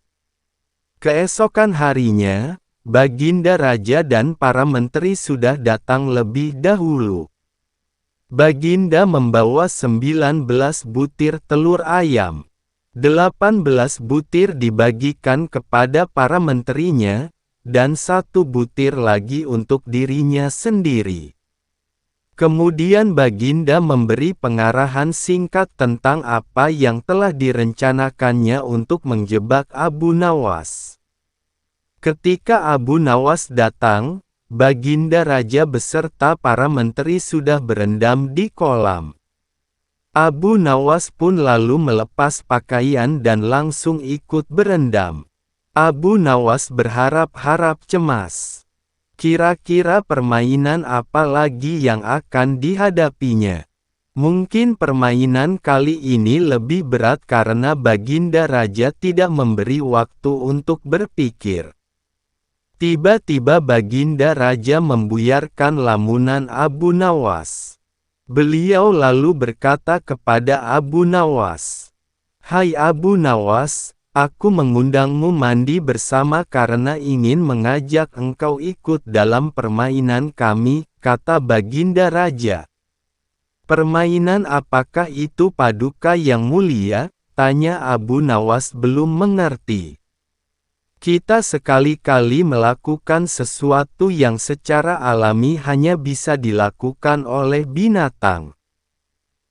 Keesokan harinya, Baginda Raja dan para menteri sudah datang lebih dahulu. Baginda membawa 19 butir telur ayam. 18 butir dibagikan kepada para menterinya, dan 1 butir lagi untuk dirinya sendiri. Kemudian Baginda memberi pengarahan singkat tentang apa yang telah direncanakannya untuk menjebak Abu Nawas. Ketika Abu Nawas datang, Baginda Raja beserta para menteri sudah berendam di kolam. Abu Nawas pun lalu melepas pakaian dan langsung ikut berendam. Abu Nawas berharap-harap cemas. Kira-kira permainan apa lagi yang akan dihadapinya? Mungkin permainan kali ini lebih berat karena Baginda Raja tidak memberi waktu untuk berpikir. Tiba-tiba Baginda Raja membuyarkan lamunan Abu Nawas. Beliau lalu berkata kepada Abu Nawas, "Hai Abu Nawas, aku mengundangmu mandi bersama karena ingin mengajak engkau ikut dalam permainan kami," kata Baginda Raja. "Permainan apakah itu Paduka yang mulia?" tanya Abu Nawas belum mengerti. "Kita sekali-kali melakukan sesuatu yang secara alami hanya bisa dilakukan oleh binatang.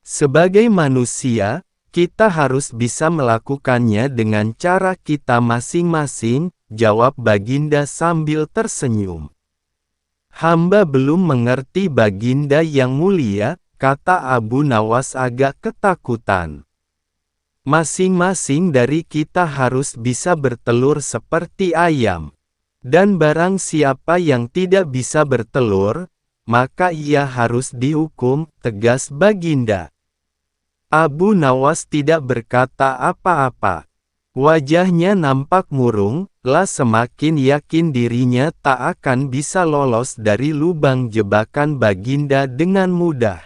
Sebagai manusia, kita harus bisa melakukannya dengan cara kita masing-masing," jawab Baginda sambil tersenyum. "Hamba belum mengerti Baginda yang mulia," kata Abu Nawas agak ketakutan. "Masing-masing dari kita harus bisa bertelur seperti ayam. Dan barang siapa yang tidak bisa bertelur, maka ia harus dihukum," tegas Baginda. Abu Nawas tidak berkata apa-apa. Wajahnya nampak murung, lah semakin yakin dirinya tak akan bisa lolos dari lubang jebakan Baginda dengan mudah.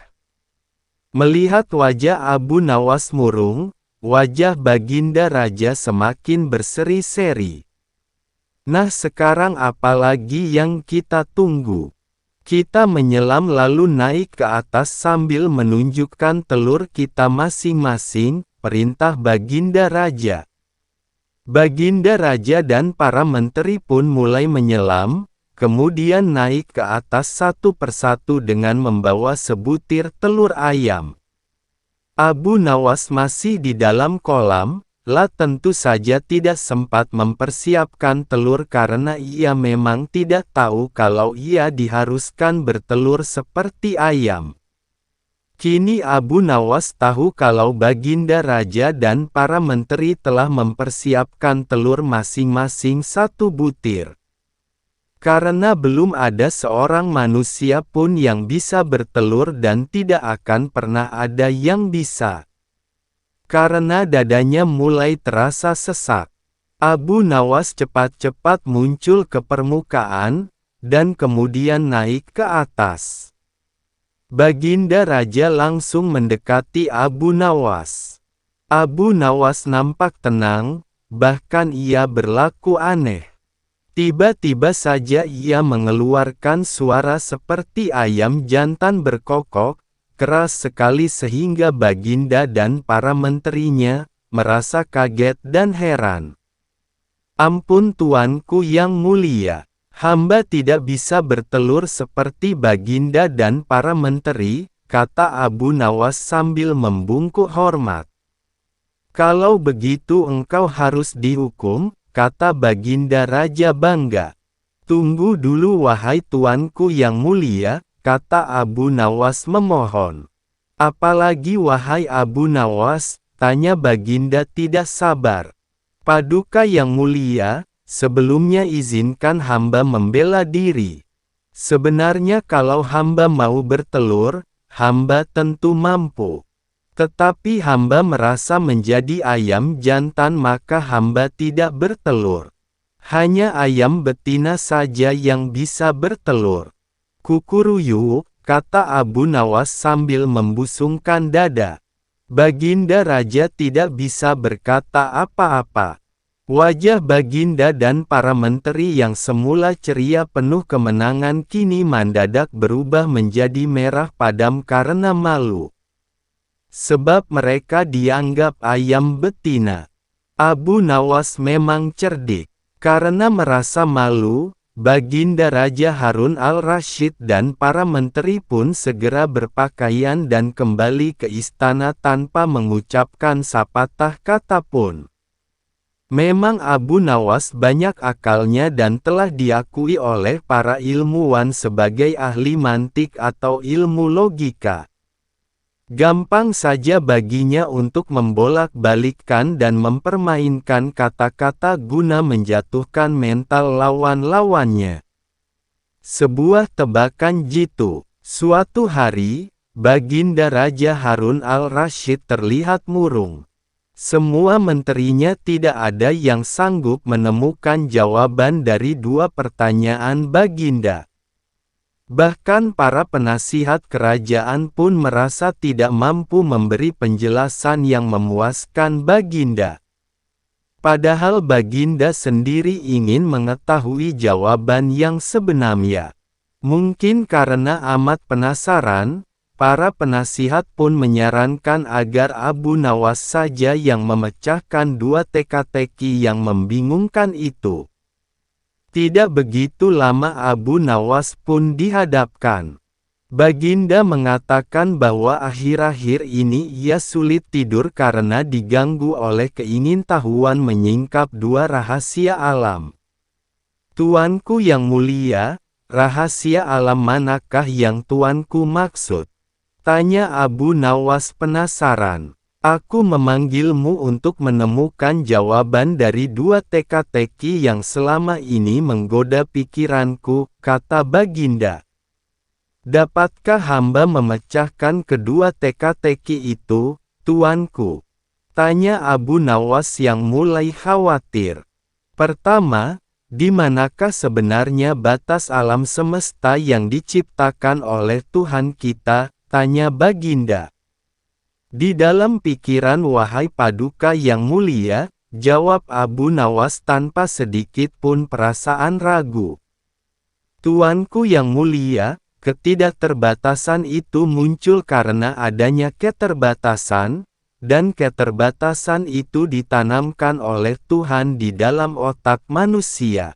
Melihat wajah Abu Nawas murung, wajah Baginda Raja semakin berseri-seri. "Nah sekarang apa lagi yang kita tunggu? Kita menyelam lalu naik ke atas sambil menunjukkan telur kita masing-masing," perintah Baginda Raja. Baginda Raja dan para menteri pun mulai menyelam, kemudian naik ke atas satu persatu dengan membawa sebutir telur ayam. Abu Nawas masih di dalam kolam, lah tentu saja tidak sempat mempersiapkan telur karena ia memang tidak tahu kalau ia diharuskan bertelur seperti ayam. Kini Abu Nawas tahu kalau Baginda Raja dan para menteri telah mempersiapkan telur masing-masing 1 butir. Karena belum ada seorang manusia pun yang bisa bertelur dan tidak akan pernah ada yang bisa. Karena dadanya mulai terasa sesak, Abu Nawas cepat-cepat muncul ke permukaan, dan kemudian naik ke atas. Baginda Raja langsung mendekati Abu Nawas. Abu Nawas nampak tenang, bahkan ia berlaku aneh. Tiba-tiba saja ia mengeluarkan suara seperti ayam jantan berkokok, keras sekali sehingga Baginda dan para menterinya merasa kaget dan heran. "Ampun tuanku yang mulia, hamba tidak bisa bertelur seperti Baginda dan para menteri," kata Abu Nawas sambil membungkuk hormat. "Kalau begitu engkau harus dihukum," kata Baginda Raja bangga. "Tunggu dulu wahai tuanku yang mulia," kata Abu Nawas memohon. "Apalagi wahai Abu Nawas?" tanya Baginda tidak sabar. "Paduka yang mulia, sebelumnya izinkan hamba membela diri. Sebenarnya kalau hamba mau bertelur, hamba tentu mampu. Tetapi hamba merasa menjadi ayam jantan maka hamba tidak bertelur. Hanya ayam betina saja yang bisa bertelur." "Kukuruyuk," kata Abu Nawas sambil membusungkan dada. Baginda Raja tidak bisa berkata apa-apa. Wajah Baginda dan para menteri yang semula ceria penuh kemenangan kini mendadak berubah menjadi merah padam karena malu. Sebab mereka dianggap ayam betina. Abu Nawas memang cerdik. Karena merasa malu, Baginda Raja Harun al-Rasyid dan para menteri pun segera berpakaian dan kembali ke istana tanpa mengucapkan sepatah kata pun. Memang Abu Nawas banyak akalnya dan telah diakui oleh para ilmuwan sebagai ahli mantik atau ilmu logika. Gampang saja baginya untuk membolak-balikkan dan mempermainkan kata-kata guna menjatuhkan mental lawan-lawannya. Sebuah tebakan jitu. Suatu hari, Baginda Raja Harun al-Rasyid terlihat murung. Semua menterinya tidak ada yang sanggup menemukan jawaban dari dua pertanyaan Baginda. Bahkan para penasihat kerajaan pun merasa tidak mampu memberi penjelasan yang memuaskan Baginda. Padahal Baginda sendiri ingin mengetahui jawaban yang sebenarnya. Mungkin karena amat penasaran, para penasihat pun menyarankan agar Abu Nawas saja yang memecahkan dua teka-teki yang membingungkan itu. Tidak begitu lama Abu Nawas pun dihadapkan. Baginda mengatakan bahwa akhir-akhir ini ia sulit tidur karena diganggu oleh keingintahuan menyingkap dua rahasia alam. "Tuanku yang mulia, rahasia alam manakah yang tuanku maksud?" tanya Abu Nawas penasaran. "Aku memanggilmu untuk menemukan jawaban dari dua teka-teki yang selama ini menggoda pikiranku," kata Baginda. "Dapatkah hamba memecahkan kedua teka-teki itu, tuanku?" tanya Abu Nawas yang mulai khawatir. "Pertama, di manakah sebenarnya batas alam semesta yang diciptakan oleh Tuhan kita?" tanya Baginda. "Di dalam pikiran wahai Paduka yang mulia," jawab Abu Nawas tanpa sedikit pun perasaan ragu. "Tuanku yang mulia, ketidakterbatasan itu muncul karena adanya keterbatasan, dan keterbatasan itu ditanamkan oleh Tuhan di dalam otak manusia.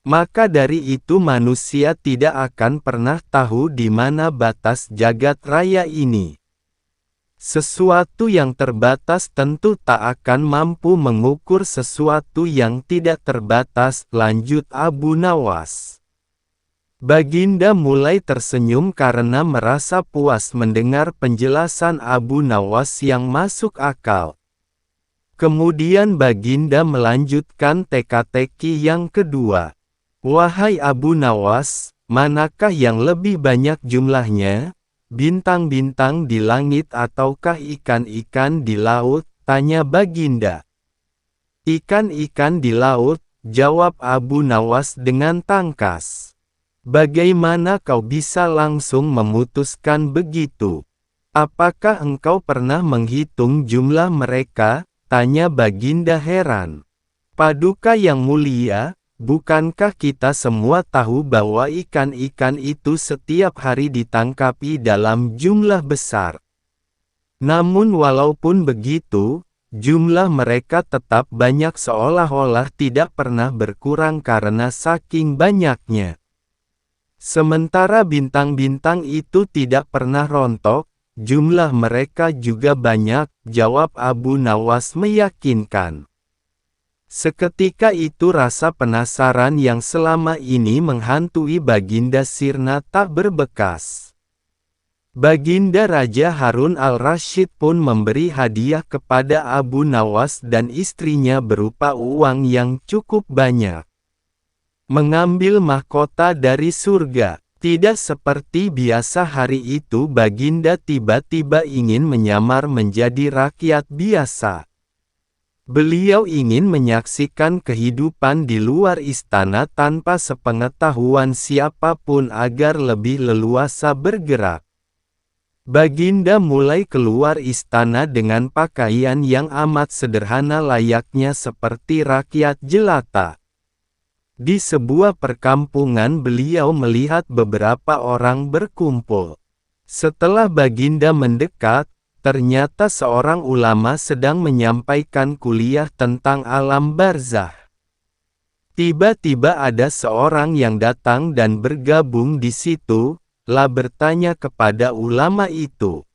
Maka dari itu manusia tidak akan pernah tahu di mana batas jagat raya ini. Sesuatu yang terbatas tentu tak akan mampu mengukur sesuatu yang tidak terbatas," lanjut Abu Nawas. Baginda mulai tersenyum karena merasa puas mendengar penjelasan Abu Nawas yang masuk akal. Kemudian Baginda melanjutkan teka-teki yang kedua. "Wahai Abu Nawas, manakah yang lebih banyak jumlahnya? Bintang-bintang di langit ataukah ikan-ikan di laut?" tanya Baginda. "Ikan-ikan di laut," jawab Abu Nawas dengan tangkas. Bagaimana kau bisa langsung memutuskan begitu? Apakah engkau pernah menghitung jumlah mereka? Tanya Baginda heran. Paduka yang mulia, bukankah kita semua tahu bahwa ikan-ikan itu setiap hari ditangkapi dalam jumlah besar? Namun walaupun begitu, jumlah mereka tetap banyak seolah-olah tidak pernah berkurang karena saking banyaknya. Sementara bintang-bintang itu tidak pernah rontok, jumlah mereka juga banyak, jawab Abu Nawas meyakinkan. Seketika itu rasa penasaran yang selama ini menghantui Baginda Sirna tak berbekas. Baginda Raja Harun al-Rasyid pun memberi hadiah kepada Abu Nawas dan istrinya berupa uang yang cukup banyak. Mengambil mahkota dari surga. Tidak seperti biasa hari itu Baginda tiba-tiba ingin menyamar menjadi rakyat biasa. Beliau ingin menyaksikan kehidupan di luar istana tanpa sepengetahuan siapapun agar lebih leluasa bergerak. Baginda mulai keluar istana dengan pakaian yang amat sederhana layaknya seperti rakyat jelata. Di sebuah perkampungan beliau melihat beberapa orang berkumpul. Setelah Baginda mendekat, ternyata seorang ulama sedang menyampaikan kuliah tentang alam barzah. Tiba-tiba ada seorang yang datang dan bergabung di situ, bertanya kepada ulama itu.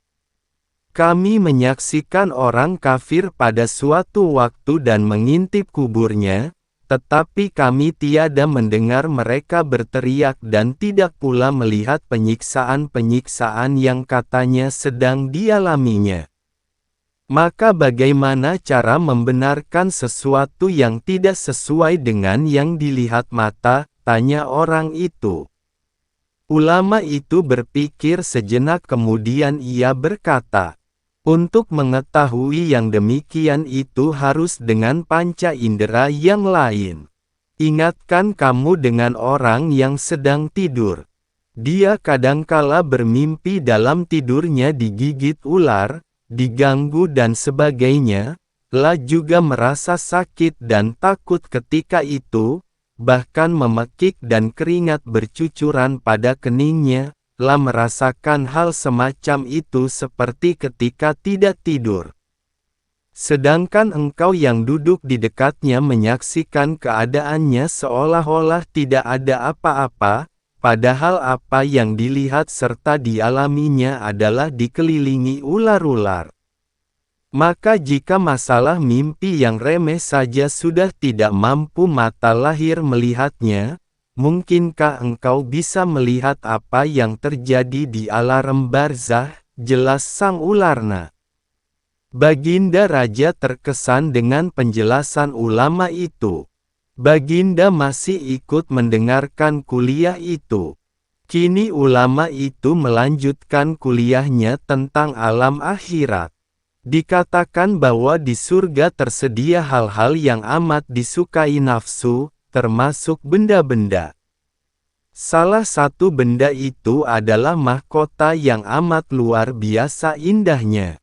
Kami menyaksikan orang kafir pada suatu waktu dan mengintip kuburnya, tetapi kami tiada mendengar mereka berteriak dan tidak pula melihat penyiksaan-penyiksaan yang katanya sedang dialaminya. Maka bagaimana cara membenarkan sesuatu yang tidak sesuai dengan yang dilihat mata? Tanya orang itu. Ulama itu berpikir sejenak kemudian ia berkata, untuk mengetahui yang demikian itu harus dengan panca indera yang lain. Ingatkan kamu dengan orang yang sedang tidur. Dia kadangkala bermimpi dalam tidurnya digigit ular, diganggu dan sebagainya, juga merasa sakit dan takut ketika itu, bahkan memekik dan keringat bercucuran pada keningnya, merasakan hal semacam itu seperti ketika tidak tidur. Sedangkan engkau yang duduk di dekatnya menyaksikan keadaannya seolah-olah tidak ada apa-apa, padahal apa yang dilihat serta dialaminya adalah dikelilingi ular-ular. Maka jika masalah mimpi yang remeh saja sudah tidak mampu mata lahir melihatnya, mungkinkah engkau bisa melihat apa yang terjadi di alam barzah? Jelas sang ularna. Baginda Raja terkesan dengan penjelasan ulama itu. Baginda masih ikut mendengarkan kuliah itu. Kini ulama itu melanjutkan kuliahnya tentang alam akhirat. Dikatakan bahwa di surga tersedia hal-hal yang amat disukai nafsu, termasuk benda-benda. Salah satu benda itu adalah mahkota yang amat luar biasa indahnya.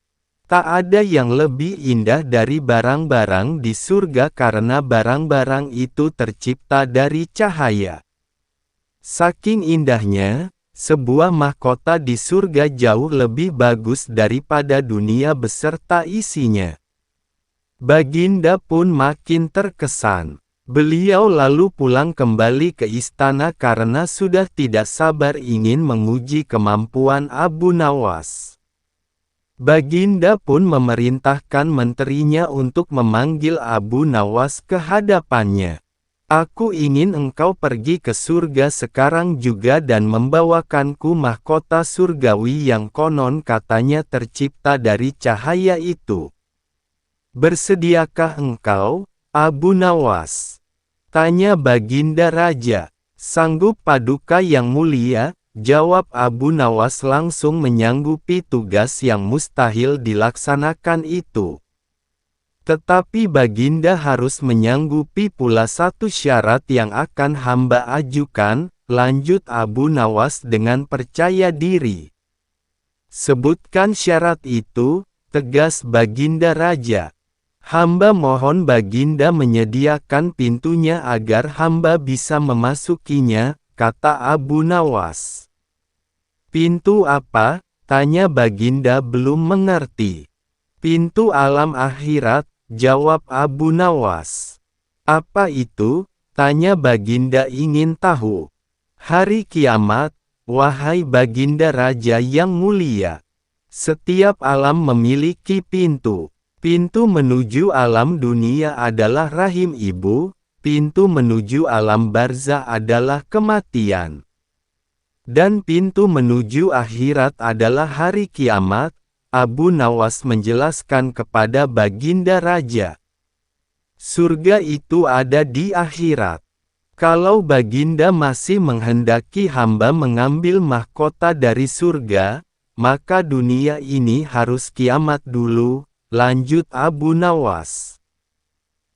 Tak ada yang lebih indah dari barang-barang di surga karena barang-barang itu tercipta dari cahaya. Saking indahnya, sebuah mahkota di surga jauh lebih bagus daripada dunia beserta isinya. Baginda pun makin terkesan. Beliau lalu pulang kembali ke istana karena sudah tidak sabar ingin menguji kemampuan Abu Nawas. Baginda pun memerintahkan menterinya untuk memanggil Abu Nawas ke hadapannya. Aku ingin engkau pergi ke surga sekarang juga dan membawakanku mahkota surgawi yang konon katanya tercipta dari cahaya itu. Bersediakah engkau, Abu Nawas? Tanya Baginda Raja. Sanggup Paduka yang mulia, jawab Abu Nawas langsung menyanggupi tugas yang mustahil dilaksanakan itu. Tetapi Baginda harus menyanggupi pula satu syarat yang akan hamba ajukan, lanjut Abu Nawas dengan percaya diri. Sebutkan syarat itu, tegas Baginda Raja. Hamba mohon Baginda menyediakan pintunya agar hamba bisa memasukinya, kata Abu Nawas. Pintu apa? Tanya Baginda belum mengerti. Pintu alam akhirat, jawab Abu Nawas. Apa itu? Tanya Baginda ingin tahu. Hari kiamat, wahai Baginda Raja yang mulia. Setiap alam memiliki pintu. Pintu menuju alam dunia adalah rahim ibu, pintu menuju alam barzah adalah kematian. Dan pintu menuju akhirat adalah hari kiamat, Abu Nawas menjelaskan kepada Baginda Raja. Surga itu ada di akhirat. Kalau Baginda masih menghendaki hamba mengambil mahkota dari surga, maka dunia ini harus kiamat dulu, lanjut Abu Nawas.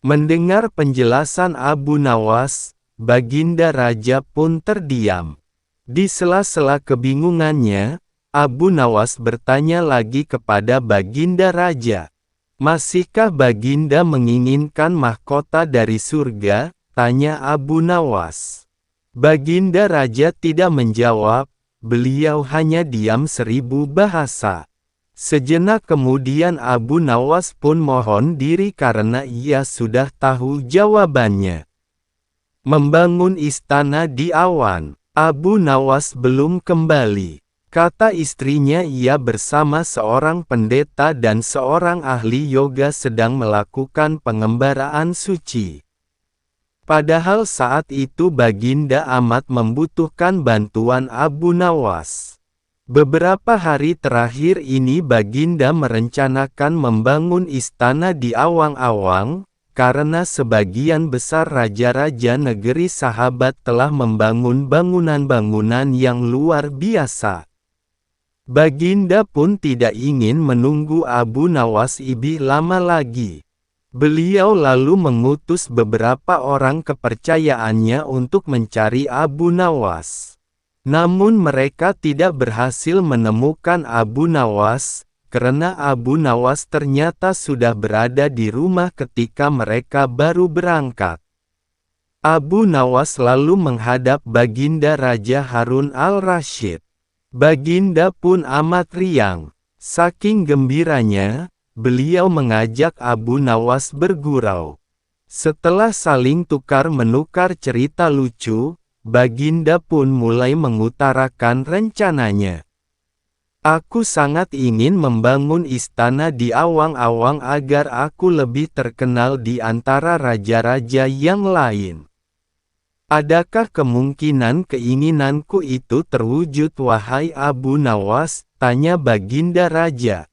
Mendengar penjelasan Abu Nawas, Baginda Raja pun terdiam. Di sela-sela kebingungannya, Abu Nawas bertanya lagi kepada Baginda Raja. Masihkah Baginda menginginkan mahkota dari surga? Tanya Abu Nawas. Baginda Raja tidak menjawab, beliau hanya diam 1000 bahasa. Sejenak kemudian Abu Nawas pun mohon diri karena ia sudah tahu jawabannya. Membangun istana di awan. Abu Nawas belum kembali. Kata istrinya ia bersama seorang pendeta dan seorang ahli yoga sedang melakukan pengembaraan suci. Padahal saat itu Baginda amat membutuhkan bantuan Abu Nawas. Beberapa hari terakhir ini Baginda merencanakan membangun istana di awang-awang, karena sebagian besar raja-raja negeri sahabat telah membangun bangunan-bangunan yang luar biasa. Baginda pun tidak ingin menunggu Abu Nawas lebih lama lagi. Beliau lalu mengutus beberapa orang kepercayaannya untuk mencari Abu Nawas. Namun mereka tidak berhasil menemukan Abu Nawas, karena Abu Nawas ternyata sudah berada di rumah ketika mereka baru berangkat. Abu Nawas lalu menghadap Baginda Raja Harun al-Rasyid. Baginda pun amat riang. Saking gembiranya, beliau mengajak Abu Nawas bergurau. Setelah saling tukar-menukar cerita lucu, Baginda pun mulai mengutarakan rencananya. Aku sangat ingin membangun istana di awang-awang agar aku lebih terkenal di antara raja-raja yang lain. Adakah kemungkinan keinginanku itu terwujud wahai Abu Nawas? Tanya Baginda Raja.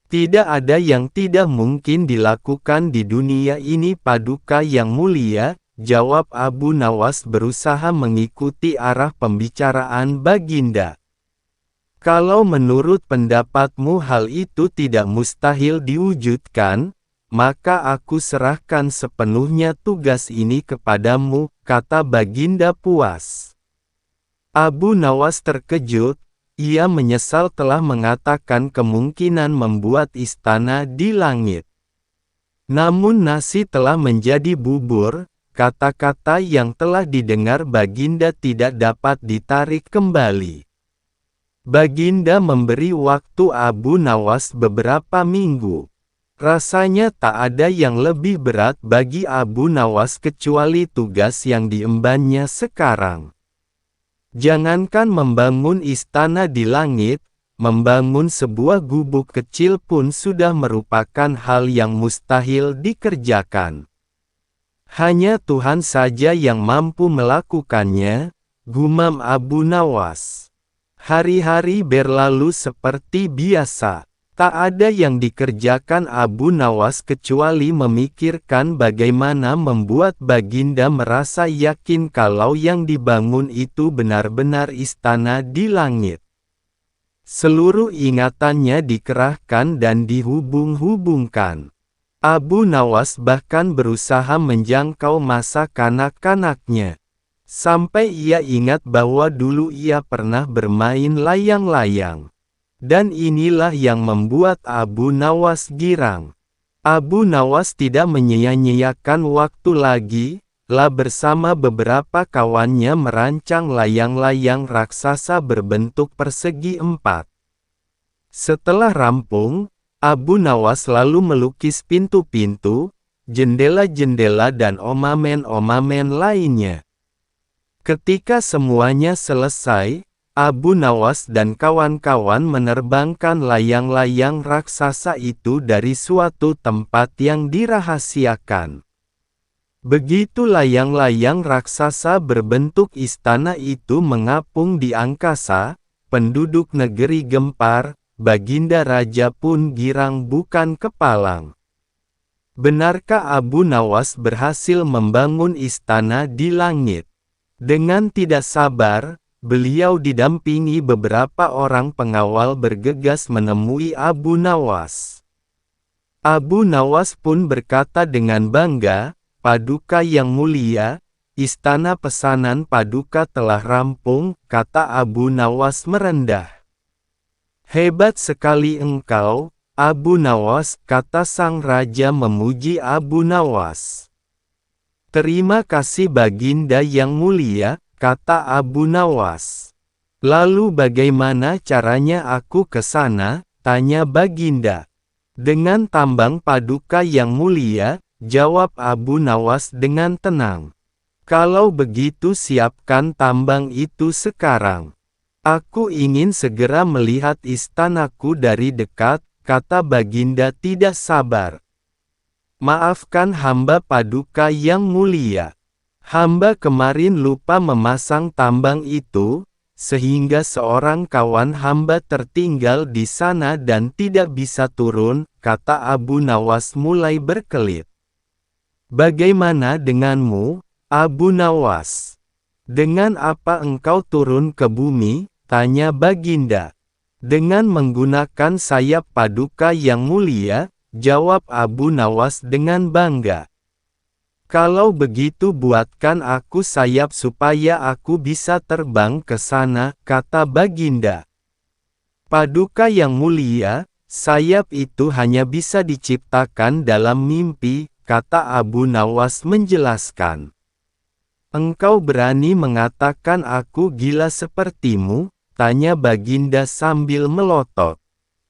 Tidak ada yang tidak mungkin dilakukan di dunia ini Paduka yang mulia, jawab Abu Nawas berusaha mengikuti arah pembicaraan Baginda. Kalau menurut pendapatmu hal itu tidak mustahil diwujudkan, maka aku serahkan sepenuhnya tugas ini kepadamu, kata Baginda puas. Abu Nawas terkejut, ia menyesal telah mengatakan kemungkinan membuat istana di langit. Namun nasi telah menjadi bubur. Kata-kata yang telah didengar Baginda tidak dapat ditarik kembali. Baginda memberi waktu Abu Nawas beberapa minggu. Rasanya tak ada yang lebih berat bagi Abu Nawas kecuali tugas yang diembannya sekarang. Jangankan membangun istana di langit, membangun sebuah gubuk kecil pun sudah merupakan hal yang mustahil dikerjakan. Hanya Tuhan saja yang mampu melakukannya, gumam Abu Nawas. Hari-hari berlalu seperti biasa. Tak ada yang dikerjakan Abu Nawas kecuali memikirkan bagaimana membuat Baginda merasa yakin kalau yang dibangun itu benar-benar istana di langit. Seluruh ingatannya dikerahkan dan dihubung-hubungkan. Abu Nawas bahkan berusaha menjangkau masa kanak-kanaknya. Sampai ia ingat bahwa dulu ia pernah bermain layang-layang. Dan inilah yang membuat Abu Nawas girang. Abu Nawas tidak menyia-nyiakan waktu lagi, bersama beberapa kawannya merancang layang-layang raksasa berbentuk persegi 4. Setelah rampung, Abu Nawas lalu melukis pintu-pintu, jendela-jendela dan omamen-omamen lainnya. Ketika semuanya selesai, Abu Nawas dan kawan-kawan menerbangkan layang-layang raksasa itu dari suatu tempat yang dirahasiakan. Begitu layang-layang raksasa berbentuk istana itu mengapung di angkasa, penduduk negeri gempar, Baginda Raja pun girang bukan kepalang. Benarkah Abu Nawas berhasil membangun istana di langit? Dengan tidak sabar, beliau didampingi beberapa orang pengawal bergegas menemui Abu Nawas. Abu Nawas pun berkata dengan bangga, "Paduka yang mulia, istana pesanan Paduka telah rampung," kata Abu Nawas merendah. "Hebat sekali engkau, Abu Nawas," kata sang raja memuji Abu Nawas. "Terima kasih Baginda yang mulia," kata Abu Nawas. "Lalu bagaimana caranya aku ke sana?" tanya Baginda. "Dengan tambang Paduka yang mulia," jawab Abu Nawas dengan tenang. "Kalau begitu siapkan tambang itu sekarang. Aku ingin segera melihat istanaku dari dekat," kata Baginda tidak sabar. "Maafkan hamba Paduka yang mulia. Hamba kemarin lupa memasang tambang itu, sehingga seorang kawan hamba tertinggal di sana dan tidak bisa turun," kata Abu Nawas mulai berkelit. "Bagaimana denganmu, Abu Nawas? Dengan apa engkau turun ke bumi?" tanya Baginda. "Dengan menggunakan sayap Paduka yang mulia," jawab Abu Nawas dengan bangga. "Kalau begitu buatkan aku sayap supaya aku bisa terbang ke sana," kata Baginda. "Paduka yang mulia, sayap itu hanya bisa diciptakan dalam mimpi," kata Abu Nawas menjelaskan. "Engkau berani mengatakan aku gila sepertimu?" tanya Baginda sambil melotot.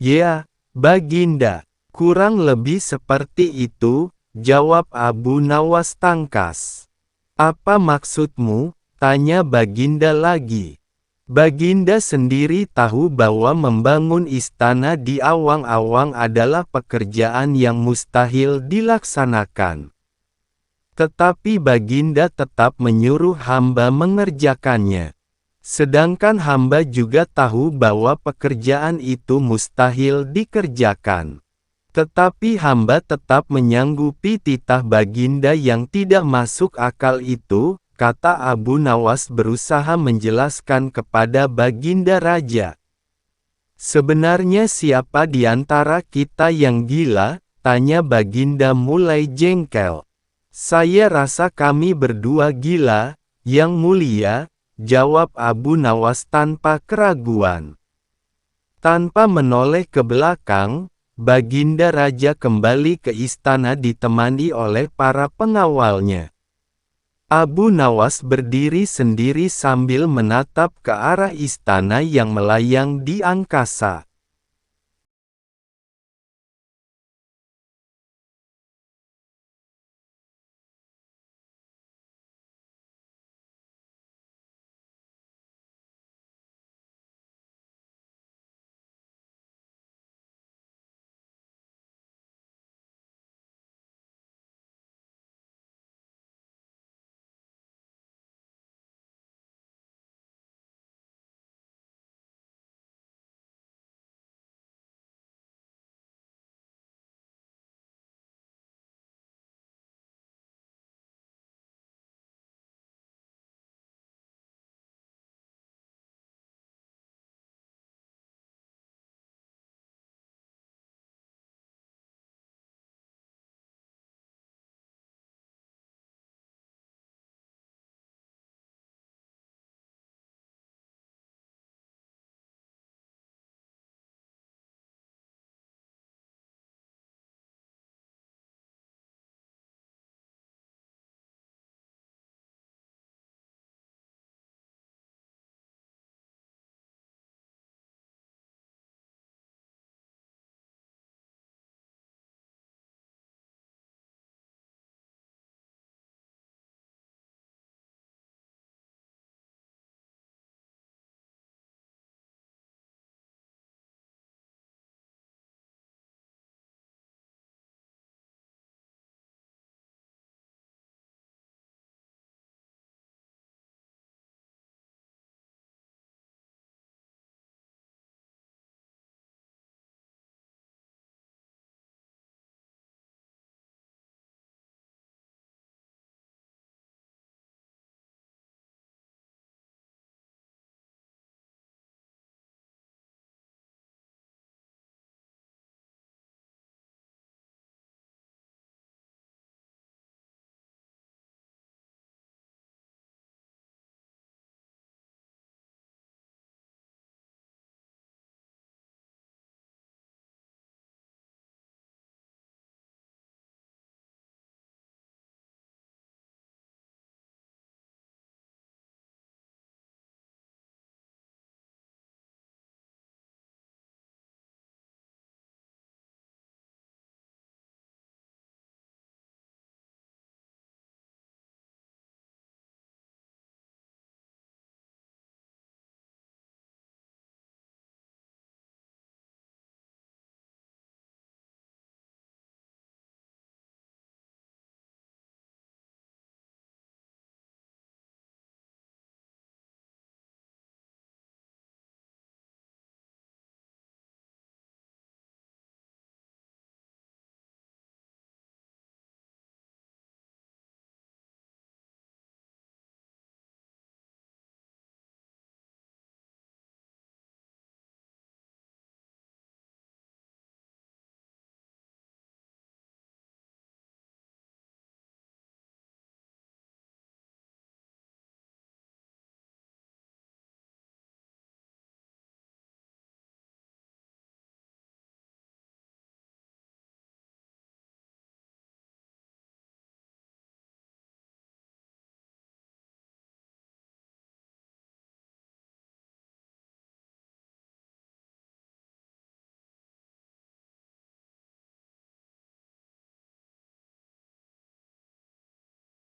"Ya, Baginda. Kurang lebih seperti itu," jawab Abu Nawas tangkas. "Apa maksudmu?" tanya Baginda lagi. Baginda sendiri tahu bahwa membangun istana di awang-awang adalah pekerjaan yang mustahil dilaksanakan. Tetapi Baginda tetap menyuruh hamba mengerjakannya. Sedangkan hamba juga tahu bahwa pekerjaan itu mustahil dikerjakan. Tetapi hamba tetap menyanggupi titah Baginda yang tidak masuk akal itu, kata Abu Nawas berusaha menjelaskan kepada Baginda Raja. "Sebenarnya siapa di antara kita yang gila?" tanya Baginda mulai jengkel. "Saya rasa kami berdua gila, Yang Mulia," jawab Abu Nawas tanpa keraguan. Tanpa menoleh ke belakang, Baginda Raja kembali ke istana ditemani oleh para pengawalnya. Abu Nawas berdiri sendiri sambil menatap ke arah istana yang melayang di angkasa.